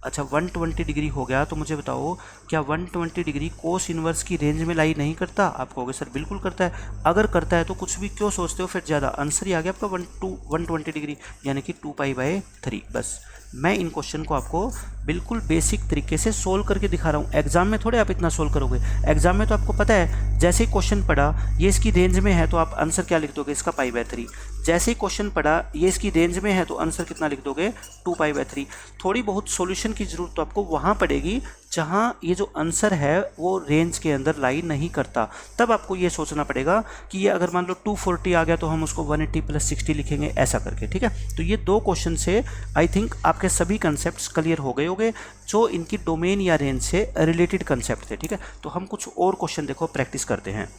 अच्छा 120 डिग्री हो गया, तो मुझे बताओ क्या 120 डिग्री कोस इनवर्स की रेंज में लाई नहीं करता, आप कहोगे सर बिल्कुल करता है। अगर करता है तो कुछ भी क्यों सोचते हो फिर ज़्यादा, आंसर ही आ गया आपका 120 डिग्री यानी कि 2π/3। बस मैं इन क्वेश्चन को आपको बिल्कुल बेसिक तरीके से सोल्व करके दिखा रहा हूँ, एग्जाम में थोड़े आप इतना सोल्व करोगे। एग्जाम में तो आपको पता है जैसे ही क्वेश्चन पढ़ा ये इसकी रेंज में है तो आप आंसर क्या लिख दोगे, इसका π/3। जैसे ही क्वेश्चन पढ़ा ये इसकी रेंज में है तो आंसर कितना लिख दोगे, 2π/3। थोड़ी बहुत सॉल्यूशन की जरूरत तो आपको वहाँ पड़ेगी जहाँ ये जो आंसर है वो रेंज के अंदर लाई नहीं करता, तब आपको ये सोचना पड़ेगा कि ये अगर मान लो 240 आ गया तो हम उसको 180 + 60 लिखेंगे, ऐसा करके, ठीक है। तो ये दो क्वेश्चन से आई थिंक आपके सभी कंसेप्ट्स क्लियर हो गए होंगे जो इनकी डोमेन या रेंज से रिलेटेड कंसेप्ट थे, ठीक है। तो हम कुछ और क्वेश्चन देखो प्रैक्टिस करते हैं।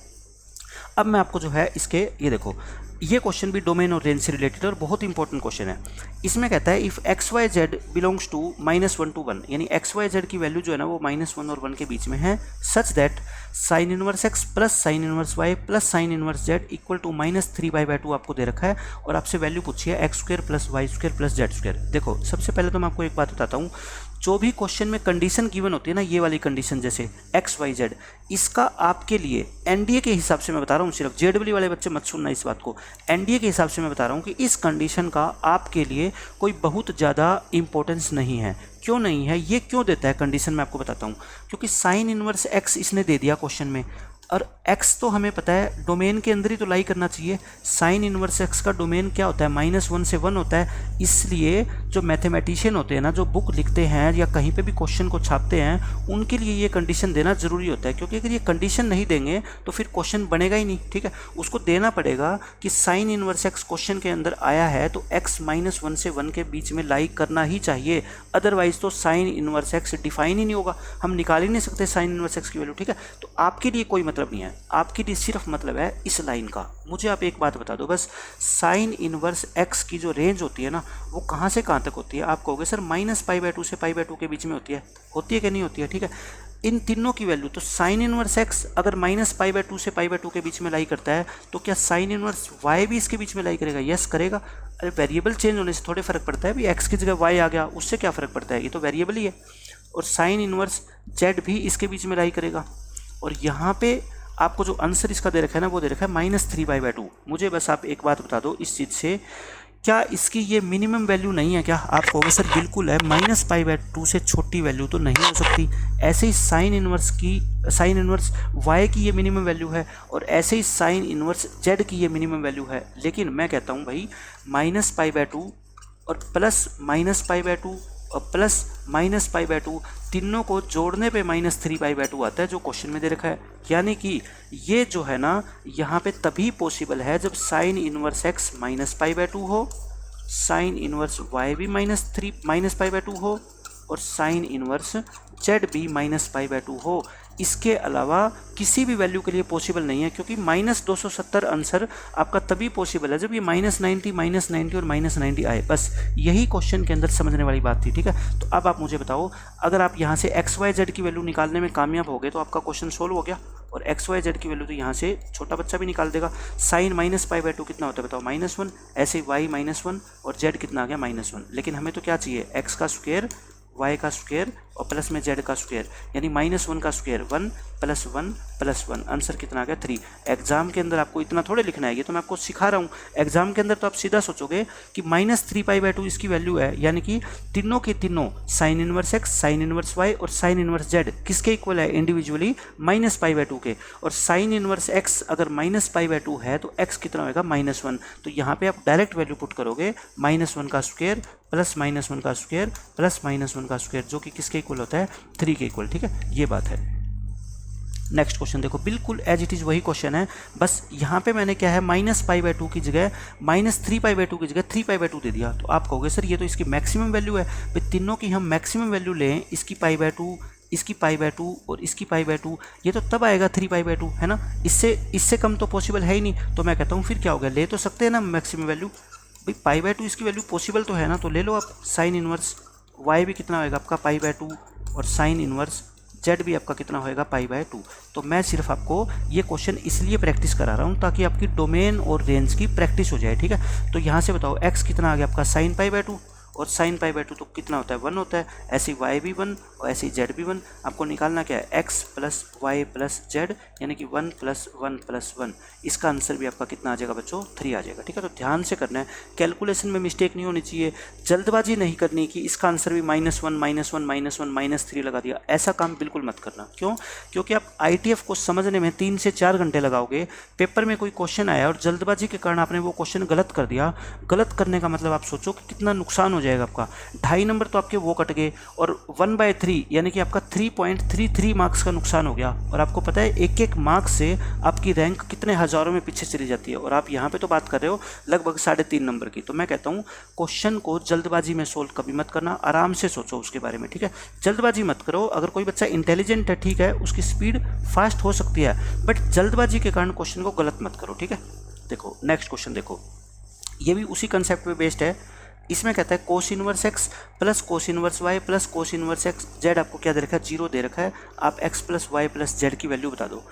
अब मैं आपको जो है इसके ये देखो, ये क्वेश्चन भी डोमेन और रेंज से रिलेटेड और बहुत इंपॉर्टेंट क्वेश्चन है। इसमें कहता है if XYZ belongs to -1 to 1, यानी XYZ की वैल्यू जो है ना वो -1 और 1 के बीच में है, such that sine inverse x plus sine inverse y plus sine inverse z equal to -3π/2 आपको दे रखा है, और आपसे वैल्यू पूछी है x² + y² + z²। देखो सबसे पहले तो मैं आपको एक बात बताता हूँ, जो भी क्वेश्चन में कंडीशन गिवन होती है ना, ये वाली कंडीशन जैसे XYZ, इसका आपके लिए एनडीए के हिसाब से मैं बता रहा हूँ, सिर्फ जेडब्ल्यू वाले बच्चे मत सुनना इस बात को, एनडीए के हिसाब से मैं बता रहा हूँ कि इस कंडीशन का आपके लिए कोई बहुत ज़्यादा इंपॉर्टेंस नहीं है। क्यों नहीं है, ये क्यों देता है कंडीशन, मैं आपको बताता हूँ। क्योंकि साइन इनवर्स x इसने दे दिया क्वेश्चन में, और x तो हमें पता है डोमेन के अंदर ही तो लाई करना चाहिए। साइन इनवर्स x का डोमेन क्या होता है, -1 से 1 होता है। इसलिए जो मैथमेटिशियन होते हैं ना, जो बुक लिखते हैं या कहीं पे भी क्वेश्चन को छापते हैं, उनके लिए ये कंडीशन देना जरूरी होता है, क्योंकि अगर ये कंडीशन नहीं देंगे तो फिर क्वेश्चन बनेगा ही नहीं, ठीक है। उसको देना पड़ेगा कि साइन इनवर्स x क्वेश्चन के अंदर आया है तो x -1 से 1 के बीच में लाई करना ही चाहिए, अदरवाइज तो साइन इनवर्स x डिफाइन ही नहीं होगा, हम निकाल ही नहीं सकते साइन इनवर्स x की वैल्यू, ठीक है। तो आपके लिए कोई मतलब नहीं है, आपके लिए सिर्फ मतलब है इस लाइन का। मुझे आप एक बात बता दो बस, साइन इनवर्स x की जो रेंज होती है ना वो कहाँ से कहाँ तक होती है, आप कहोगे सर -π/2 से π/2 के बीच में होती है कि नहीं होती है, ठीक है। इन तीनों की वैल्यू, तो साइन इनवर्स x अगर -π/2 से π/2 के बीच में लाई करता है तो क्या साइन इनवर्स y भी इसके बीच में लाई करेगा, यस करेगा। अरे वेरिएबल चेंज होने से थोड़े फर्क पड़ता है, भी x की जगह y आ गया उससे क्या फ़र्क पड़ता है, ये तो वेरिएबल ही है। और साइन इनवर्स z भी इसके बीच में लाई करेगा, और यहाँ पे आपको जो आंसर इसका दे रखा है ना वो दे रखा है -3π/2। मुझे बस आप एक बात बता दो इस चीज़ से, क्या इसकी ये मिनिमम वैल्यू नहीं है क्या, आप कहोगे सर बिल्कुल है, -π/2 से छोटी वैल्यू तो नहीं हो सकती। ऐसे ही साइन इनवर्स y की ये मिनिमम वैल्यू है, और ऐसे ही साइन इनवर्स z की ये मिनिमम वैल्यू है। लेकिन मैं कहता हूँ भाई -π/2 और प्लस -π/2 और प्लस -π/2 तीनों को जोड़ने पे -3π/2 आता है जो क्वेश्चन में दे रखा है। यानी कि ये जो है ना यहाँ पे तभी पॉसिबल है जब साइन इनवर्स x -π/2 हो, साइन इनवर्स y भी -π/2 हो, और साइन इनवर्स z भी -π/2 हो। इसके अलावा किसी भी वैल्यू के लिए पॉसिबल नहीं है, क्योंकि -270 आंसर आपका तभी पॉसिबल है जब ये -90 और -90 आए। बस यही क्वेश्चन के अंदर समझने वाली बात थी, ठीक है। तो अब आप मुझे बताओ, अगर आप यहाँ से XYZ की वैल्यू निकालने में कामयाब हो गए तो आपका क्वेश्चन सोल्व हो गया, और XYZ की वैल्यू तो यहाँ से छोटा बच्चा भी निकाल देगा। साइन -π/2 कितना होता है बताओ, -1। ऐसे y -1 और z कितना आ गया, -1। लेकिन हमें तो क्या चाहिए, x का स्क्वायर, y का स्क्वायर और प्लस में z का स्क्वायर, यानी -1 का स्क्वायर 1 + 1 + 1। आंसर कितना आ गया, 3। एग्जाम के अंदर आपको इतना थोड़े लिखना है, ये तो मैं आपको सिखा रहा हूँ। एग्जाम के अंदर तो आप सीधा सोचोगे कि -3π/2 इसकी वैल्यू है, यानी कि तीनों के तीनों sign inverse x, sign inverse y और साइन इनवर्स z किसके इक्वल है, इंडिविजुअली -π/2 के। और साइन इनवर्स x अगर -π/2 है तो x कितना होगा, -1। तो यहाँ पे आप डायरेक्ट वैल्यू पुट करोगे, -1 का स्क्वायर प्लस -1 का स्क्वायर प्लस -1 का स्क्वायर, जो कि किसके इक्वल होता है, 3 के इक्वल, ठीक है। ये बात है। नेक्स्ट क्वेश्चन देखो, बिल्कुल एज इट इज़ वही क्वेश्चन है, बस यहाँ पे मैंने क्या है, -π/2 की जगह -3π/2 की जगह 3π/2 दे दिया। तो आप कहोगे सर ये तो इसकी मैक्सिमम वैल्यू है, भाई तीनों की हम मैक्सिमम वैल्यू लें, इसकी π/2, इसकी π/2 और इसकी π/2, ये तो तब आएगा 3π/2, है ना। इससे कम तो पॉसिबल है ही नहीं। तो मैं कहता हूँ फिर क्या हो गया, ले तो सकते हैं ना मैक्सिमम वैल्यू, भाई π/2 इसकी वैल्यू पॉसिबल तो है ना, तो ले लो आप। साइन इनवर्स y भी कितना होएगा आपका, π/2, और साइन इनवर्स z भी आपका कितना होएगा, π/2। तो मैं सिर्फ आपको ये क्वेश्चन इसलिए प्रैक्टिस करा रहा हूँ ताकि आपकी डोमेन और रेंज की प्रैक्टिस हो जाए, ठीक है। तो यहाँ से बताओ x कितना आ गया आपका, साइन π/2, और साइन π/2 तो कितना होता है, 1 होता है। ऐसे y भी 1 और ऐसे z भी 1। आपको निकालना क्या है, x + y + z, यानी कि 1 + 1 + 1। इसका आंसर भी आपका कितना आ जाएगा बच्चों, 3 आ जाएगा, ठीक है। तो ध्यान से करना है, कैलकुलेशन में मिस्टेक नहीं होनी चाहिए, जल्दबाजी नहीं करनी कि इसका आंसर भी -1 -1 -3 लगा दिया, ऐसा काम बिल्कुल मत करना। क्यों, क्योंकि आप ITF को समझने में 3 से 4 घंटे लगाओगे, पेपर में कोई क्वेश्चन आया और जल्दबाजी के कारण आपने वो क्वेश्चन गलत कर दिया। गलत करने का मतलब आप सोचो कि कितना नुकसान हो जाएगा आपका। 2.5 नंबर तो आपके वो कट गए, और 1/3 यानी कि आपका 3.33 मार्क्स का नुकसान हो गया। और आपको पता है एक एक मार्क्स से आपकी रैंक कितने हज़ारों में पीछे चली जाती है, और आप यहाँ पे तो बात कर रहे हो लगभग 3.5 नंबर की। तो मैं कहता हूँ क्वेश्चन को जल्दबाजी में सोल्व कभी मत करना, आराम से सोचो उसके बारे में, ठीक है। जल्दबाजी मत करो। अगर कोई बच्चा इंटेलिजेंट है, ठीक है, उसकी स्पीड फास्ट हो सकती है, बट जल्दबाजी के कारण क्वेश्चन को गलत मत करो, ठीक है। देखो नेक्स्ट क्वेश्चन देखो, ये भी उसी कंसेप्ट पे बेस्ड है। इसमें कहता है cos inverse x plus cos inverse y plus cos inverse x z आपको क्या दे रखा है, 0 दे रखा है। आप x + y + z की वैल्यू बता दो।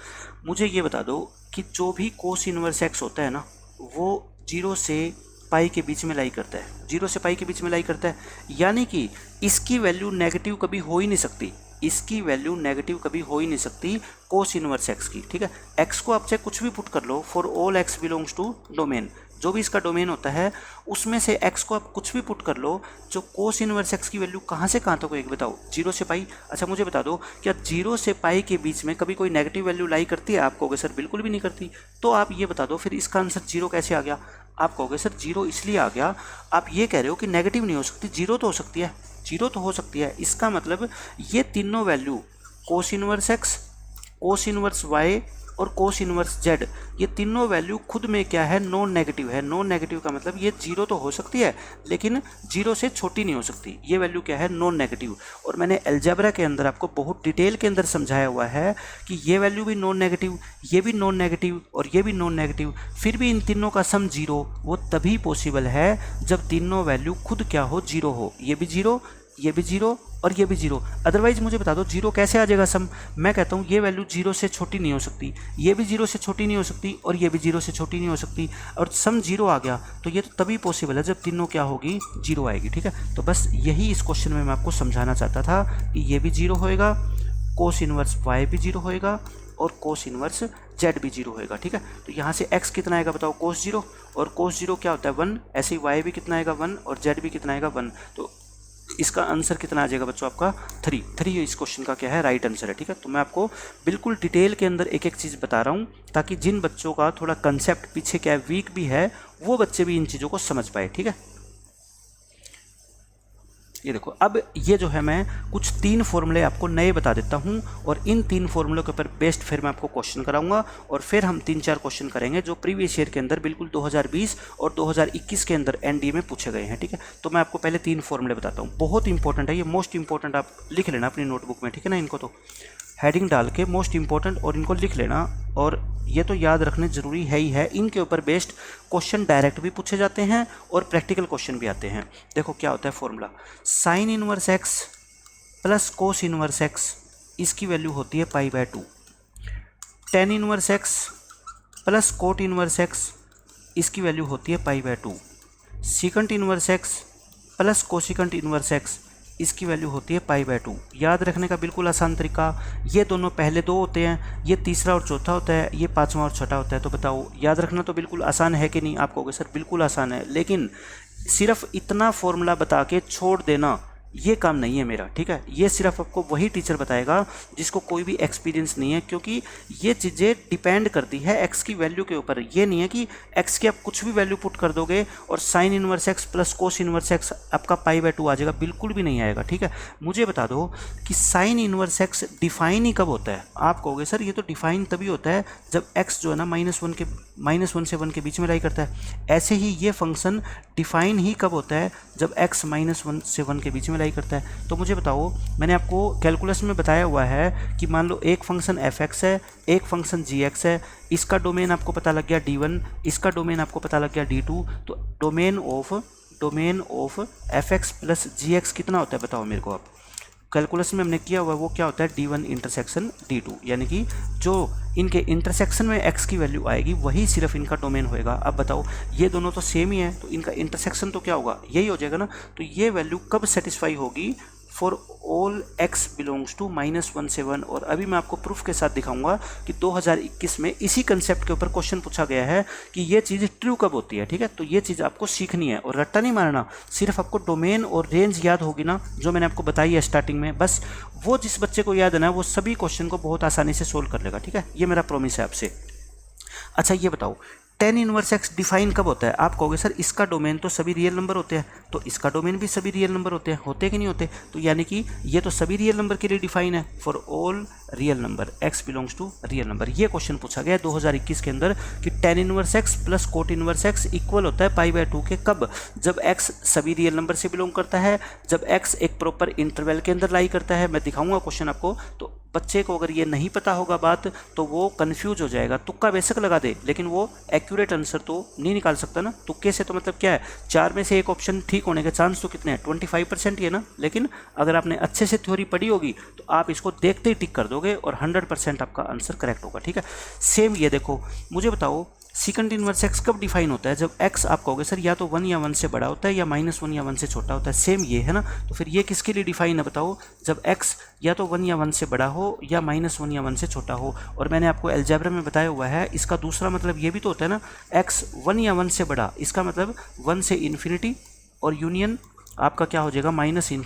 मुझे ये बता दो कि जो भी कोस इनवर्स x होता है ना, वो 0 से पाई के बीच में लाई करता है, 0 से पाई के बीच में लाई करता है, यानी कि इसकी वैल्यू नेगेटिव कभी हो ही नहीं सकती। इसकी वैल्यू नेगेटिव कभी हो ही नहीं सकती कोस इनवर्स x की, ठीक है। x को आप चाहे कुछ भी पुट कर लो, for all x belongs to domain, जो भी इसका डोमेन होता है उसमें से x को आप कुछ भी पुट कर लो। जो कोस इनवर्स x की वैल्यू कहाँ से कहाँ तक होगी बताओ, 0 से पाई। अच्छा मुझे बता दो, क्या 0 से पाई के बीच में कभी कोई नेगेटिव वैल्यू लाई करती है? आप कहोगे सर बिल्कुल भी नहीं करती। तो आप ये बता दो फिर इसका आंसर 0 कैसे आ गया? आप कहोगे सर 0 इसलिए आ गया, आप ये कह रहे हो कि नेगेटिव नहीं हो सकती, 0 तो हो सकती है, 0 तो हो सकती है। इसका मतलब ये तीनों value cos inverse x, cos inverse y और कोस इनवर्स z, ये तीनों वैल्यू खुद में क्या है, नॉन नेगेटिव है। नॉन नेगेटिव का मतलब ये 0 तो हो सकती है लेकिन 0 से छोटी नहीं हो सकती। ये वैल्यू क्या है, नॉन नेगेटिव। और मैंने अलजेब्रा के अंदर आपको बहुत डिटेल के अंदर समझाया हुआ है कि ये वैल्यू भी नॉन नेगेटिव, ये भी नॉन नेगेटिव और ये भी नॉन नेगेटिव, फिर भी इन तीनों का सम 0 वो तभी पॉसिबल है जब तीनों वैल्यू खुद क्या हो, 0 हो। ये भी 0, ये भी 0 और ये भी 0। अदरवाइज मुझे बता दो 0 कैसे आ जाएगा सम? मैं कहता हूँ ये वैल्यू 0 से छोटी नहीं हो सकती, ये भी 0 से छोटी नहीं हो सकती और ये भी 0 से छोटी नहीं हो सकती, और सम 0 आ गया तो ये तो तभी पॉसिबल है जब तीनों क्या होगी, 0 आएगी, ठीक है। तो बस यही इस क्वेश्चन में मैं आपको समझाना चाहता था कि ये भी 0 होएगा, कोस इनवर्स y भी 0 होएगा और कोस इनवर्स z भी 0 होएगा, ठीक है। तो यहाँ से x कितना आएगा बताओ, कोस 0, और कोस 0 क्या होता है 1, ऐसे ही y भी कितना आएगा 1 और z भी कितना आएगा 1। तो इसका आंसर कितना आ जाएगा बच्चों आपका 3 इस क्वेश्चन का क्या है, राइट आंसर है, ठीक है। तो मैं आपको बिल्कुल डिटेल के अंदर एक एक चीज़ बता रहा हूँ ताकि जिन बच्चों का थोड़ा कंसेप्ट पीछे क्या है, वीक भी है, वो बच्चे भी इन चीज़ों को समझ पाए, ठीक है। ये देखो, अब ये जो है मैं कुछ 3 फॉर्मूले आपको नए बता देता हूँ और इन 3 फॉर्मूलों के ऊपर बेस्ड फिर मैं आपको क्वेश्चन कराऊंगा और फिर हम 3-4 क्वेश्चन करेंगे जो प्रीवियस ईयर के अंदर बिल्कुल 2020 और 2021 के अंदर एनडीए में पूछे गए हैं, ठीक है। तो मैं आपको पहले 3 फॉर्मूले बताता हूँ, बहुत इंपॉर्टेंट है ये, मोस्ट इंपॉर्टेंट, आप लिख लेना अपनी नोटबुक में, ठीक है ना इनको। तो हेडिंग डाल के मोस्ट इंपॉर्टेंट और इनको लिख लेना, और ये तो याद रखने ज़रूरी है ही है। इनके ऊपर बेस्ड क्वेश्चन डायरेक्ट भी पूछे जाते हैं और प्रैक्टिकल क्वेश्चन भी आते हैं। देखो क्या होता है formula, sine inverse x plus cos inverse x, इसकी वैल्यू होती है π/2। Tan inverse x plus cot inverse x, इसकी वैल्यू होती है π/2। Secant inverse x plus cosecant inverse x, इसकी वैल्यू होती है π/2। याद रखने का बिल्कुल आसान तरीका, ये दोनों पहले दो होते हैं, ये तीसरा और चौथा होता है, ये पांचवा और छठा होता है। तो बताओ याद रखना तो बिल्कुल आसान है कि नहीं? आप कहोगे सर बिल्कुल आसान है, लेकिन सिर्फ इतना फॉर्मूला बता के छोड़ देना ये काम नहीं है मेरा, ठीक है। ये सिर्फ आपको वही टीचर बताएगा जिसको कोई भी एक्सपीरियंस नहीं है, क्योंकि ये चीज़ें डिपेंड करती है एक्स की वैल्यू के ऊपर। ये नहीं है कि एक्स की आप कुछ भी वैल्यू पुट कर दोगे और sign inverse x plus cos inverse x आपका π/2 आ जाएगा, बिल्कुल भी नहीं आएगा, ठीक है। मुझे बता दो कि साइन इनवर्स एक्स डिफाइन ही कब होता है? आप कहोगे सर ये तो डिफाइन तभी होता है जब एक्स जो है ना -1 से 1 के बीच में लाई करता है। ऐसे ही ये फंक्शन डिफाइन ही कब होता है? जब एक्स -1 से 1 के बीच में लाई करता है। तो मुझे बताओ, मैंने आपको कैलकुलस में बताया हुआ है कि मान लो एक फंक्शन f(x) है, एक फंक्शन g(x) है, इसका डोमेन आपको पता लग गया d1, इसका डोमेन आपको पता लग गया d2। तो domain of f(x) plus g(x) कितना होता है बताओ मेरे को? आप कैलकुलस में हमने किया हुआ है वो क्या होता है? d1 इंटरसेक्शन d2, यानी कि जो इनके इंटरसेक्शन में x की वैल्यू आएगी वही सिर्फ इनका डोमेन होएगा। अब बताओ ये दोनों तो सेम ही है, तो इनका इंटरसेक्शन तो क्या होगा? यही हो जाएगा ना। तो ये वैल्यू कब सेटिस्फाई होगी? For all x belongs to -1 से 1। और अभी मैं आपको प्रूफ के साथ दिखाऊंगा कि 2021 में इसी कंसेप्ट के ऊपर क्वेश्चन पूछा गया है कि ये चीज़ ट्रू कब होती है, ठीक है। तो ये चीज़ आपको सीखनी है और रट्टा नहीं मारना, सिर्फ आपको डोमेन और रेंज याद होगी ना जो मैंने आपको बताई है स्टार्टिंग में, बस वो जिस बच्चे को याद है ना वो सभी क्वेश्चन को बहुत आसानी से सोल्व कर लेगा, ठीक है। ये मेरा प्रॉमिस है आपसे। अच्छा ये बताओ टेन इनवर्स एक्स डिफाइन कब होता है? आप कहोगे सर इसका डोमेन तो सभी रियल नंबर होते हैं, तो इसका डोमेन भी सभी रियल नंबर होते हैं, होते कि नहीं होते? तो यानी कि ये तो सभी रियल नंबर के लिए डिफाइन है, for all real number x belongs to real number. ये क्वेश्चन पूछा गया है 2021 के अंदर कि tan inverse x plus cot inverse x equal होता है π/2 के कब? जब x सभी रियल नंबर से बिलोंग करता है, जब x एक प्रॉपर इंटरवल के अंदर लाई करता है। मैं दिखाऊंगा क्वेश्चन आपको। तो बच्चे को अगर ये नहीं पता होगा बात तो वो कंफ्यूज हो जाएगा, तुक्का बेशक लगा दे लेकिन वो एक्यूरेट आंसर तो नहीं निकाल सकता ना। तुक्के से तो मतलब क्या है, 4 में से एक ऑप्शन ठीक होने के चांस तो कितने हैं? 25% ही है ना। लेकिन अगर आपने अच्छे से थ्योरी पढ़ी होगी तो आप इसको देखते ही टिक कर दोगे और 100% आपका आंसर करेक्ट होगा, ठीक है। सेम ये देखो, मुझे बताओ सीकंट इनवर्स एक्स कब डिफाइन होता है? जब x आप कहोगे सर या तो 1 या 1 से बड़ा होता है या -1 या 1 से छोटा होता है। सेम ये है ना। तो फिर ये किसके लिए डिफाइन है बताओ? जब x या तो 1 या 1 से बड़ा हो या -1 या 1 से छोटा हो। और मैंने आपको अलजेब्रा में बताया हुआ है, इसका दूसरा मतलब ये भी तो होता है ना, x 1 या 1 से बड़ा, इसका मतलब 1 से इन्फिनिटी और यूनियन आपका क्या हो जाएगा? -∞ से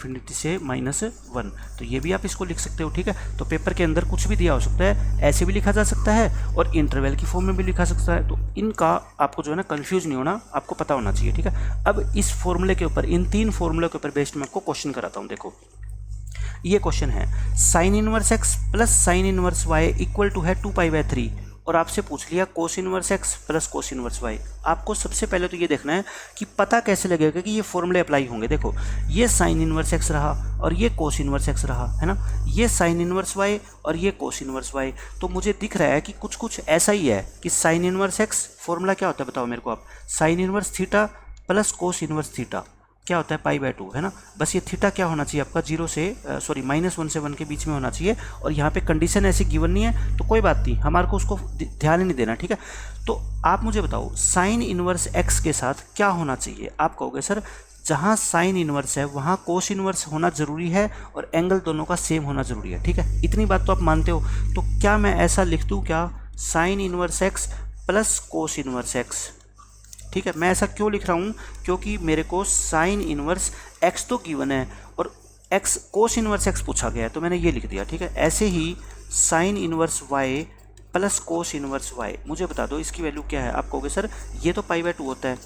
-1। तो ये भी आप इसको लिख सकते हो, ठीक है। तो पेपर के अंदर कुछ भी दिया हो सकता है, ऐसे भी लिखा जा सकता है और इंटरवल की फॉर्म में भी लिखा सकता है। तो इनका आपको जो है ना कंफ्यूज नहीं होना, आपको पता होना चाहिए, ठीक है। अब इस फॉर्मूले के ऊपर, इन 3 फॉर्मूले के ऊपर बेस्ड मैं आपको क्वेश्चन कराता हूँ। देखो ये क्वेश्चन है sine inverse x plus sine inverse y equal to है 2π/3 और आपसे पूछ लिया cos inverse x plus cos inverse y. आपको सबसे पहले तो ये देखना है कि पता कैसे लगेगा कि ये फॉर्मूले अप्लाई होंगे। देखो ये साइन इनवर्स एक्स रहा और ये कोस इनवर्स एक्स रहा, है ना। ये साइन इनवर्स वाई और ये कोस इनवर्स वाई। तो मुझे दिख रहा है कि कुछ ऐसा ही है कि साइन इनवर्स एक्स फॉर्मूला क्या होता है बताओ मेरे को आप? Sine inverse theta plus cos inverse theta क्या होता है? π/2, है ना। बस ये थीटा क्या होना चाहिए आपका? -1 से 1 के बीच में होना चाहिए। और यहाँ पे कंडीशन ऐसी गिवन नहीं है तो कोई बात नहीं, हमारे को उसको ध्यान ही नहीं देना, ठीक है। तो आप मुझे बताओ साइन इनवर्स एक्स के साथ क्या होना चाहिए? आप कहोगे सर जहाँ साइन इनवर्स है वहाँ कोस इनवर्स होना ज़रूरी है और एंगल दोनों का सेम होना ज़रूरी है, ठीक है। इतनी बात तो आप मानते हो। तो क्या मैं ऐसा लिख दूँ क्या? Sign inverse x plus cos inverse x, ठीक है। मैं ऐसा क्यों लिख रहा हूँ? क्योंकि मेरे को साइन इनवर्स एक्स तो गिवन है और एक्स कोस इनवर्स एक्स पूछा गया है तो मैंने ये लिख दिया, ठीक है। ऐसे ही sine inverse y plus cos inverse y, मुझे बता दो इसकी वैल्यू क्या है? आप कहोगे सर ये तो π/2 होता है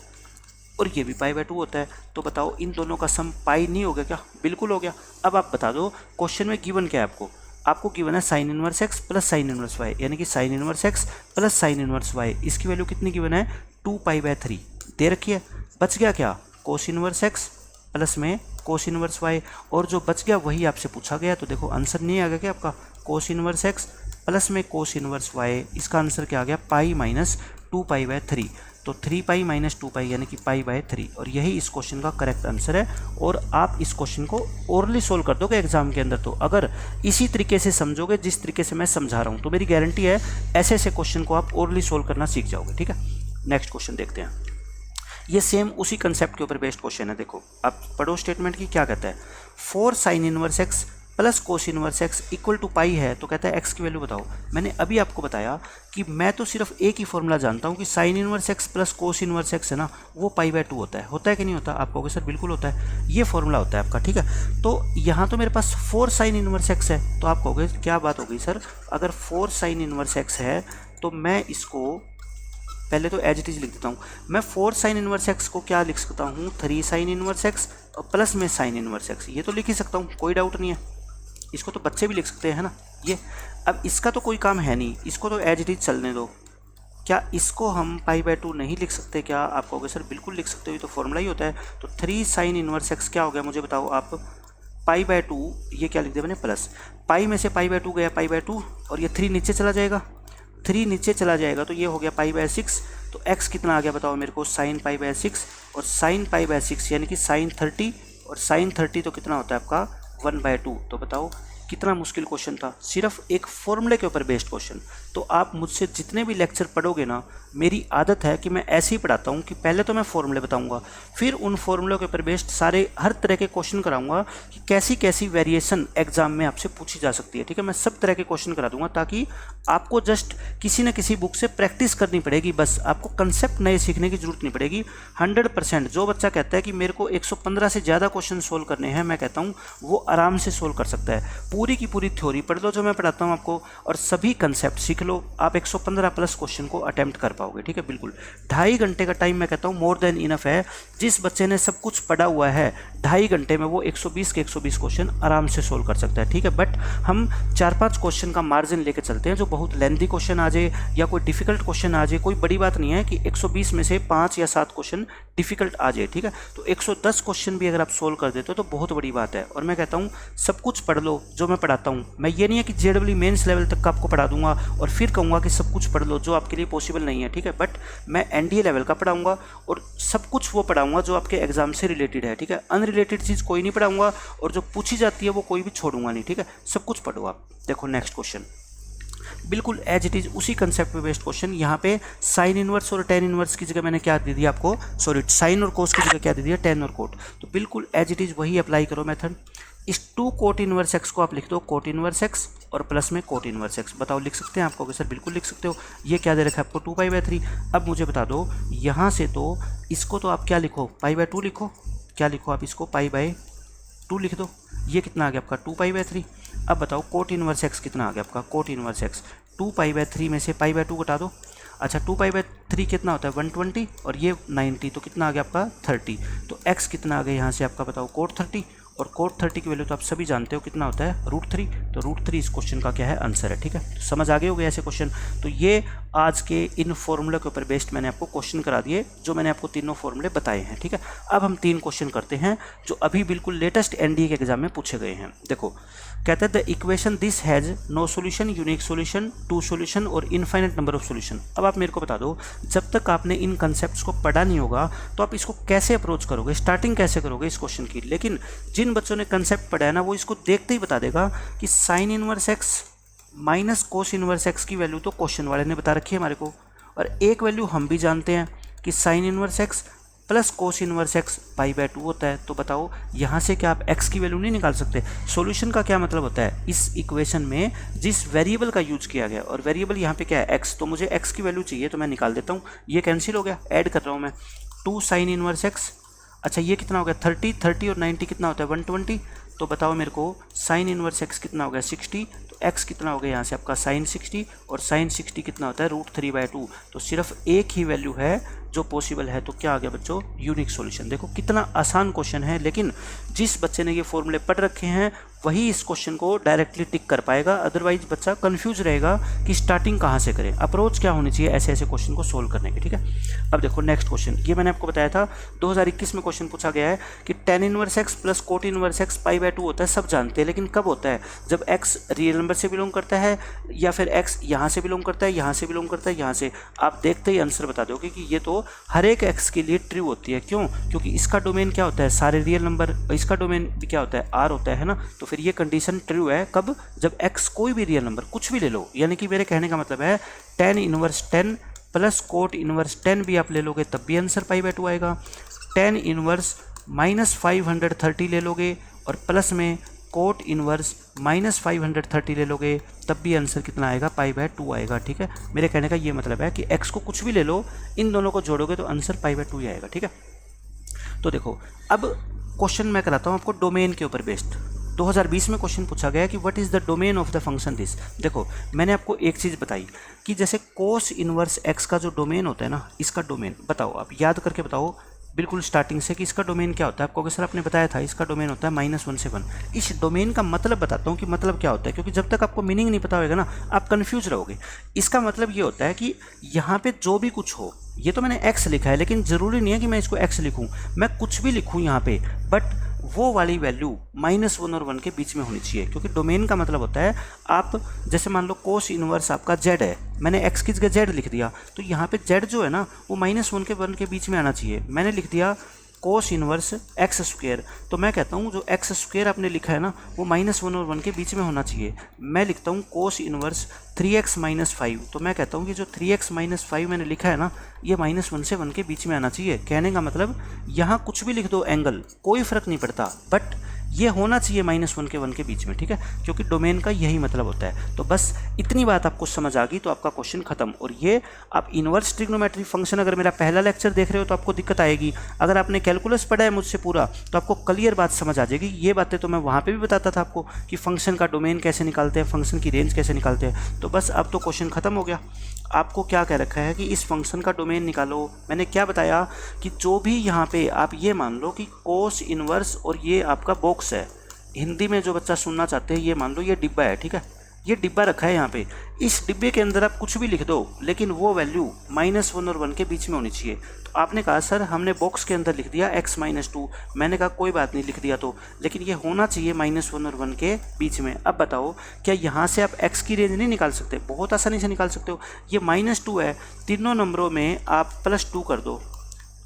और ये भी π/2 होता है, तो बताओ इन दोनों का सम पाई नहीं हो गया क्या? बिल्कुल हो गया। अब आप बता दो क्वेश्चन में गिवन क्या है आपको? आपको गिवन है sine inverse x plus sine inverse y, यानी कि sine inverse x plus sine inverse y. इसकी वैल्यू कितनी गिवन है? 2π/3 दे रखी है। बच गया क्या? कोस इनवर्स एक्स प्लस में कोस इनवर्स वाई, और जो बच गया वही आपसे पूछा गया। तो देखो आंसर नहीं आ गया क्या आपका? कोस इनवर्स एक्स प्लस में कोस इनवर्स वाई, इसका आंसर क्या आ गया पाई माइनस 2π/3। तो 3π माइनस 2π यानी कि π/3, और यही इस क्वेश्चन का करेक्ट आंसर है। और आप इस क्वेश्चन को ओरली सोल्व कर दोगे एग्जाम के अंदर, तो अगर इसी तरीके से समझोगे जिस तरीके से मैं समझा रहा हूँ तो मेरी गारंटी है ऐसे ऐसे क्वेश्चन को आप ओरली सोल्व करना सीख जाओगे। ठीक है, नेक्स्ट क्वेश्चन देखते हैं। ये सेम उसी कंसेप्ट के ऊपर बेस्ड क्वेश्चन है। देखो आप पढ़ो स्टेटमेंट की क्या कहता है। 4 sine inverse x plus cos inverse x equal to pi है, तो कहता है एक्स की वैल्यू बताओ। मैंने अभी आपको बताया कि मैं तो सिर्फ एक ही फॉर्मूला जानता हूँ कि sine inverse x plus cos inverse x है ना, वो पाई/2 होता है कि नहीं होता। आप कहोगे सर बिल्कुल होता है, ये फॉर्मूला होता है आपका। ठीक है, तो यहाँ तो मेरे पास 4 साइन इनवर्स एक्स है, तो आप कहोगे क्या बात हो गई सर, अगर 4 साइन इनवर्स एक्स है तो मैं इसको पहले तो एज इट इज लिख देता हूँ। मैं 4 साइन इनवर्स एक्स को क्या लिख सकता हूँ, 3 साइन इनवर्स एक्स और प्लस में साइन इनवर्स एक्स, ये तो लिख ही सकता हूँ, कोई डाउट नहीं है। इसको तो बच्चे भी लिख सकते हैं ना ये। अब इसका तो कोई काम है नहीं, इसको तो एज इट इज चलने दो। क्या इसको हम पाई/2 नहीं लिख सकते क्या? आप कहोगे सर बिल्कुल लिख सकते हो, ये तो फॉर्मूला ही होता है। तो 3 साइन इनवर्स एक्स क्या हो गया मुझे बताओ आप, पाई/2, ये क्या लिख दिया मैंने प्लस, पाई में से पाई/2 गया पाई/2, और ये 3 नीचे चला जाएगा, 3 नीचे चला जाएगा तो ये हो गया पाई/6। तो x कितना आ गया बताओ मेरे को, साइन पाई/6, और साइन पाई/6 यानी कि साइन 30, और साइन 30 तो कितना होता है आपका 1/2। तो बताओ कितना मुश्किल क्वेश्चन था, सिर्फ एक फॉर्मूले के ऊपर बेस्ड क्वेश्चन। तो आप मुझसे जितने भी लेक्चर पढ़ोगे ना, मेरी आदत है कि मैं ऐसे ही पढ़ाता हूँ कि पहले तो मैं फॉर्मूले बताऊँगा, फिर उन फॉर्मूलों के ऊपर बेस्ड सारे हर तरह के क्वेश्चन कराऊंगा कि कैसी कैसी वेरिएशन एग्जाम में आपसे पूछी जा सकती है। ठीक है, मैं सब तरह के क्वेश्चन करा दूंगा ताकि आपको जस्ट किसी न किसी बुक से प्रैक्टिस करनी पड़ेगी, बस आपको कंसेप्ट नए सीखने की जरूरत नहीं पड़ेगी। 100% जो बच्चा कहता है कि मेरे को 115 से ज़्यादा क्वेश्चन सोल्व करने हैं, मैं कहता हूँ वो आराम से सोल्व कर सकता है। पूरी की पूरी थ्योरी पढ़ लो जो मैं पढ़ाता हूँ आपको, और सभी कंसेप्ट सीख लो, आप 115 प्लस क्वेश्चन को अटेम्प्ट कर पाओगे। ठीक है, बिल्कुल 2.5 घंटे का टाइम मैं कहता हूँ मोर देन इनफ है। जिस बच्चे ने सब कुछ पढ़ा हुआ है 2.5 घंटे में वो 120 के 120 क्वेश्चन आराम से सोल्व कर सकता है। ठीक है, बट हम 4-5 क्वेश्चन का मार्जिन लेके चलते हैं, जो बहुत लेंथी क्वेश्चन आ जाए या कोई डिफिकल्ट क्वेश्चन आ जाए, कोई बड़ी बात नहीं है कि 120 में से 5 या 7 क्वेश्चन डिफिकल्ट आ जाए। ठीक है, तो 110 क्वेश्चन भी अगर आप सोल्व कर देते हो तो बहुत बड़ी बात है। और मैं कहता हूँ सब कुछ पढ़ लो जो मैं पढ़ाता हूँ। मैं ये नहीं है कि JEE मेंस लेवल तक का आपको पढ़ा दूंगा और फिर कहूँगा कि सब कुछ पढ़ लो, जो आपके लिए पॉसिबल नहीं है। ठीक है, बट मैं NDA लेवल का पढ़ाऊँगा और सब कुछ वो पढ़ाऊँगा जो आपके एग्जाम से रिलेटेड है। ठीक है, अनरिलेटेड चीज़ कोई नहीं पढ़ाऊँगा, और जो पूछी जाती है वो कोई भी छोड़ूंगा नहीं। ठीक है, सब कुछ पढ़ो आप। देखो नेक्स्ट क्वेश्चन बिल्कुल एज इट इज उसी कंसेप्ट पे बेस्ड क्वेश्चन। यहाँ पे साइन इनवर्स और टेन इनवर्स की जगह मैंने क्या दे दिया आपको, सॉरी साइन और कोस की जगह क्या दे दिया, टेन और कोट। तो बिल्कुल एज इट इज वही अप्लाई करो मेथड। इस 2 कोट इनवर्स एक्स को आप लिख दो कोट इनवर्स एक्स और प्लस में कोट इनवर्स एक्स। बताओ लिख सकते हैं? आपको सर बिल्कुल लिख सकते हो। ये क्या दे रखा है आपको 2π/3। अब मुझे बता दो यहाँ से, तो इसको तो आप क्या लिखो π/2 लिखो, क्या लिखो आप इसको π/2 लिख दो। ये कितना आ गया आपका 2π/3। अब बताओ कोट इनवर्स एक्स कितना आ गया आपका, कोट इनवर्स एक्स 2π/3 में से π/2 घटा दो। अच्छा 2π/3 कितना होता है 120, और ये 90, तो कितना आ गया आपका 30। तो x कितना आ गया यहाँ से आपका बताओ कोट 30, और कोट 30 की वैल्यू तो आप सभी जानते हो कितना होता है √3। तो √3 इस क्वेश्चन का क्या है आंसर है। ठीक है, तो समझ आ गए होंगे ऐसे क्वेश्चन। तो ये आज के इन फॉर्मूले के ऊपर बेस्ड मैंने आपको क्वेश्चन करा दिए, जो मैंने आपको तीनों फॉर्मूले बताए हैं। ठीक है, अब हम 3 क्वेश्चन करते हैं जो अभी बिल्कुल लेटेस्ट NDA के एग्जाम में पूछे गए हैं। देखो कहते हैं the equation this has no solution, unique solution, 2 solution और इनफाइनाइट नंबर ऑफ सोल्यूशन। अब आप मेरे को बता दो, जब तक आपने इन कंसेप्ट्स को पढ़ा नहीं होगा तो आप इसको कैसे अप्रोच करोगे, स्टार्टिंग कैसे करोगे इस क्वेश्चन की। लेकिन जिन बच्चों ने कंसेप्ट पढ़ा है ना, वो इसको देखते ही बता देगा कि sine inverse x minus cos inverse x की वैल्यू तो क्वेश्चन वाले ने बता रखी है हमारे को, और एक वैल्यू हम भी जानते हैं कि sine inverse x plus cos inverse x π/2 होता है। तो बताओ यहाँ से क्या आप x की वैल्यू नहीं निकाल सकते? सॉल्यूशन का क्या मतलब होता है, इस इक्वेशन में जिस वेरिएबल का यूज किया गया, और वेरिएबल यहाँ पे क्या है x, तो मुझे x की वैल्यू चाहिए, तो मैं निकाल देता हूँ। ये कैंसिल हो गया, ऐड कर रहा हूँ मैं 2 साइन इनवर्स एक्स। अच्छा ये कितना हो गया 30 और 90 कितना होता है 120। तो बताओ मेरे को साइन इनवर्स एक्स कितना हो गया 60, तो x कितना हो गया यहाँ से आपका साइन 60, और साइन 60 कितना होता है √3/2। तो सिर्फ एक ही वैल्यू है जो पॉसिबल है। तो क्या आ गया बच्चों, यूनिक सॉल्यूशन। देखो कितना आसान क्वेश्चन है, लेकिन जिस बच्चे ने ये फॉर्मूले पढ़ रखे हैं वही इस क्वेश्चन को डायरेक्टली टिक कर पाएगा, अदरवाइज बच्चा कंफ्यूज रहेगा कि स्टार्टिंग कहाँ से करें, अप्रोच क्या होनी चाहिए ऐसे ऐसे क्वेश्चन को सोल्व करने की। ठीक है, अब देखो नेक्स्ट क्वेश्चन, ये मैंने आपको बताया था 2021 में क्वेश्चन पूछा गया है कि tan inverse x plus cot inverse x π/2 होता है, सब जानते हैं, लेकिन कब होता है, जब x रियल नंबर से बिलोंग करता है या फिर x यहाँ से बिलोंग करता है, यहाँ से बिलोंग करता है, यहाँ से। आप देखते ही आंसर बता दोगे कि ये तो हर एक x के लिए ट्रू होती है। क्यों? क्योंकि इसका डोमेन क्या होता है, सारे रियल नंबर, इसका डोमेन भी क्या होता है, r होता है ना। तो फिर ये कंडीशन ट्रू है कब, जब x कोई भी रियल नंबर कुछ भी ले लो, यानी कि मेरे कहने का मतलब है tan inverse 10 plus cot inverse 10 भी आप ले लोगे तब भी आंसर π/2 आएगा। tan इनवर्स -530 ले लोगे और प्लस में कोट इनवर्स -530 ले लोगे तब भी आंसर कितना आएगा, π/2 आएगा। ठीक है, मेरे कहने का ये मतलब है कि x को कुछ भी ले लो, इन दोनों को जोड़ोगे तो आंसर π/2 ही आएगा। ठीक है, तो देखो अब क्वेश्चन मैं कराता हूँ आपको डोमेन के ऊपर बेस्ड। 2020 में क्वेश्चन पूछा गया कि what is the domain of the function this. देखो मैंने आपको एक चीज़ बताई कि जैसे कोस इनवर्स x का जो डोमेन होता है ना, इसका डोमेन बताओ, आप याद करके बताओ बिल्कुल स्टार्टिंग से कि इसका डोमेन क्या होता है। आपको सर आपने बताया था इसका डोमेन होता है -1 से 1। इस डोमेन का मतलब बताता हूँ कि मतलब क्या होता है, क्योंकि जब तक आपको मीनिंग नहीं पता होगा ना आप कंफ्यूज रहोगे। इसका मतलब ये होता है कि यहाँ पे जो भी कुछ हो, ये तो मैंने x लिखा है लेकिन ज़रूरी नहीं है कि मैं इसको x लिखूँ, मैं कुछ भी लिखूँ यहाँ पे, बट वो वाली वैल्यू -1 और 1 के बीच में होनी चाहिए। क्योंकि डोमेन का मतलब होता है, आप जैसे मान लो कोस इनवर्स आपका z है, मैंने x की जगह z लिख दिया, तो यहाँ पे z जो है ना वो -1 के 1 के बीच में आना चाहिए। मैंने लिख दिया कोस इनवर्स एक्स स्क्वेयर, तो मैं कहता हूँ जो एक्स स्क्वेयर आपने लिखा है ना वो -1 और 1 के बीच में होना चाहिए। मैं लिखता हूँ कोस इनवर्स 3x - 5, तो मैं कहता हूँ कि जो 3x - 5 मैंने लिखा है ना ये -1 से 1 के बीच में आना चाहिए। कहने का मतलब यहाँ कुछ भी लिख दो एंगल, कोई फ़र्क नहीं पड़ता, बट ये होना चाहिए -1 के 1 के बीच में। ठीक है, क्योंकि डोमेन का यही मतलब होता है। तो बस इतनी बात आपको समझ आ गई तो आपका क्वेश्चन खत्म। और ये आप इनवर्स ट्रिग्नोमेट्री फंक्शन, अगर मेरा पहला लेक्चर देख रहे हो तो आपको दिक्कत आएगी। अगर आपने कैलकुलस पढ़ा है मुझसे पूरा तो आपको क्लियर बात समझ आ जाएगी। ये बातें तो मैं वहाँ पे भी बताता था आपको कि फंक्शन का डोमेन कैसे निकालते हैं, फंक्शन की रेंज कैसे निकालते हैं। तो बस अब तो क्वेश्चन खत्म हो गया। आपको क्या कह रखा है कि इस फंक्शन का डोमेन निकालो। मैंने क्या बताया कि जो भी यहाँ पे आप ये मान लो कि कोस इनवर्स और ये आपका बॉक्स है, हिंदी में जो बच्चा सुनना चाहते हैं ये मान लो ये डिब्बा है। ठीक है, ये डिब्बा रखा है यहाँ पे, इस डिब्बे के अंदर आप कुछ भी लिख दो लेकिन वो वैल्यू -1 और 1 के बीच में होनी चाहिए। तो आपने कहा सर हमने बॉक्स के अंदर लिख दिया x - 2, मैंने कहा कोई बात नहीं लिख दिया तो, लेकिन ये होना चाहिए -1 और 1 के बीच में। अब बताओ क्या यहाँ से आप x की रेंज नहीं निकाल सकते? बहुत आसानी से निकाल सकते हो। ये -2 है, तीनों नंबरों में आप +2 कर दो,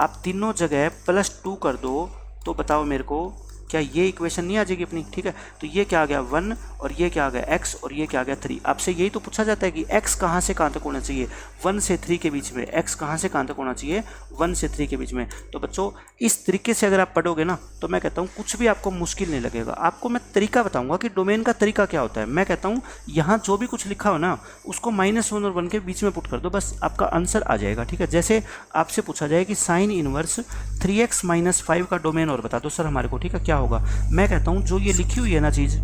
आप तीनों जगह +2 कर दो, तो बताओ मेरे को क्या ये इक्वेशन नहीं आ जाएगी अपनी? ठीक है, तो ये क्या आ गया 1 और ये क्या आ गया x और ये क्या आ गया 3। आपसे यही तो पूछा जाता है कि x कहाँ से कहाँ तक होना चाहिए, 1 से 3 के बीच में। x कहाँ से कहाँ तक होना चाहिए, 1 से 3 के बीच में। तो बच्चों इस तरीके से अगर आप पढ़ोगे ना तो मैं कहता हूँ कुछ भी आपको मुश्किल नहीं लगेगा। आपको मैं तरीका बताऊँगा कि डोमेन का तरीका क्या होता है। मैं कहता हूँ यहाँ जो भी कुछ लिखा हो ना उसको -1 और 1 के बीच में पुट कर दो, बस आपका आंसर आ जाएगा। ठीक है, जैसे आपसे पूछा जाए कि साइन इनवर्स 3x - 5 का डोमेन और बता दो सर हमारे को। ठीक है, क्या होगा? मैं कहता हूँ जो ये लिखी हुई है ना चीज़,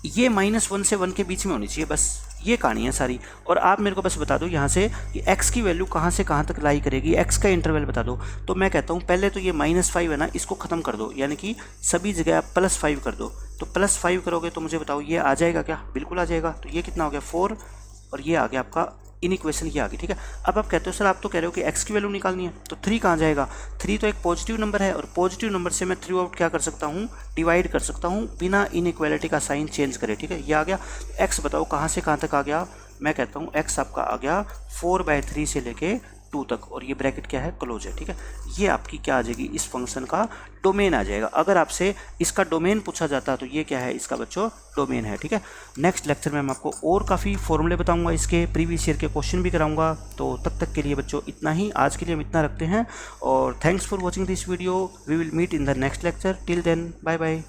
ये -1 से 1 के बीच में होनी चाहिए, बस ये कहानी है सारी। और आप मेरे को बस बता दो यहाँ से कि x की वैल्यू कहाँ से कहाँ तक लाई करेगी, x का इंटरवल बता दो। तो मैं कहता हूँ पहले तो ये -5 है ना, इसको ख़त्म कर दो, यानी कि सभी जगह आप +5 कर दो। तो +5 करोगे तो मुझे बताओ ये आ जाएगा क्या? बिल्कुल आ जाएगा। तो ये कितना हो गया 4 और ये आ गया आपका इन इक्वेशन ये आ गई। ठीक है, अब आप कहते हो सर आप तो कह रहे हो कि x की वैल्यू निकालनी है, तो 3 कहाँ जाएगा? 3 तो एक पॉजिटिव नंबर है और पॉजिटिव नंबर से मैं थ्रू आउट क्या कर सकता हूँ, डिवाइड कर सकता हूँ बिना इनइक्वालिटी का साइन चेंज करे। ठीक है, ये आ गया। x बताओ कहाँ से कहाँ तक आ गया? मैं कहता हूँ x आपका आ गया 4/3 से लेके 2 तक, और ये ब्रैकेट क्या है, क्लोज है। ठीक है, ये आपकी क्या आ जाएगी, इस फंक्शन का डोमेन आ जाएगा। अगर आपसे इसका डोमेन पूछा जाता तो ये क्या है, इसका बच्चों डोमेन है। ठीक है, नेक्स्ट लेक्चर में मैं आपको और काफ़ी फॉर्मूले बताऊंगा, इसके प्रीवियस ईयर के क्वेश्चन भी कराऊंगा। तो तब तक के लिए बच्चों इतना ही, आज के लिए हम इतना रखते हैं और thanks for watching this video. We will meet in the next lecture. Till then bye bye.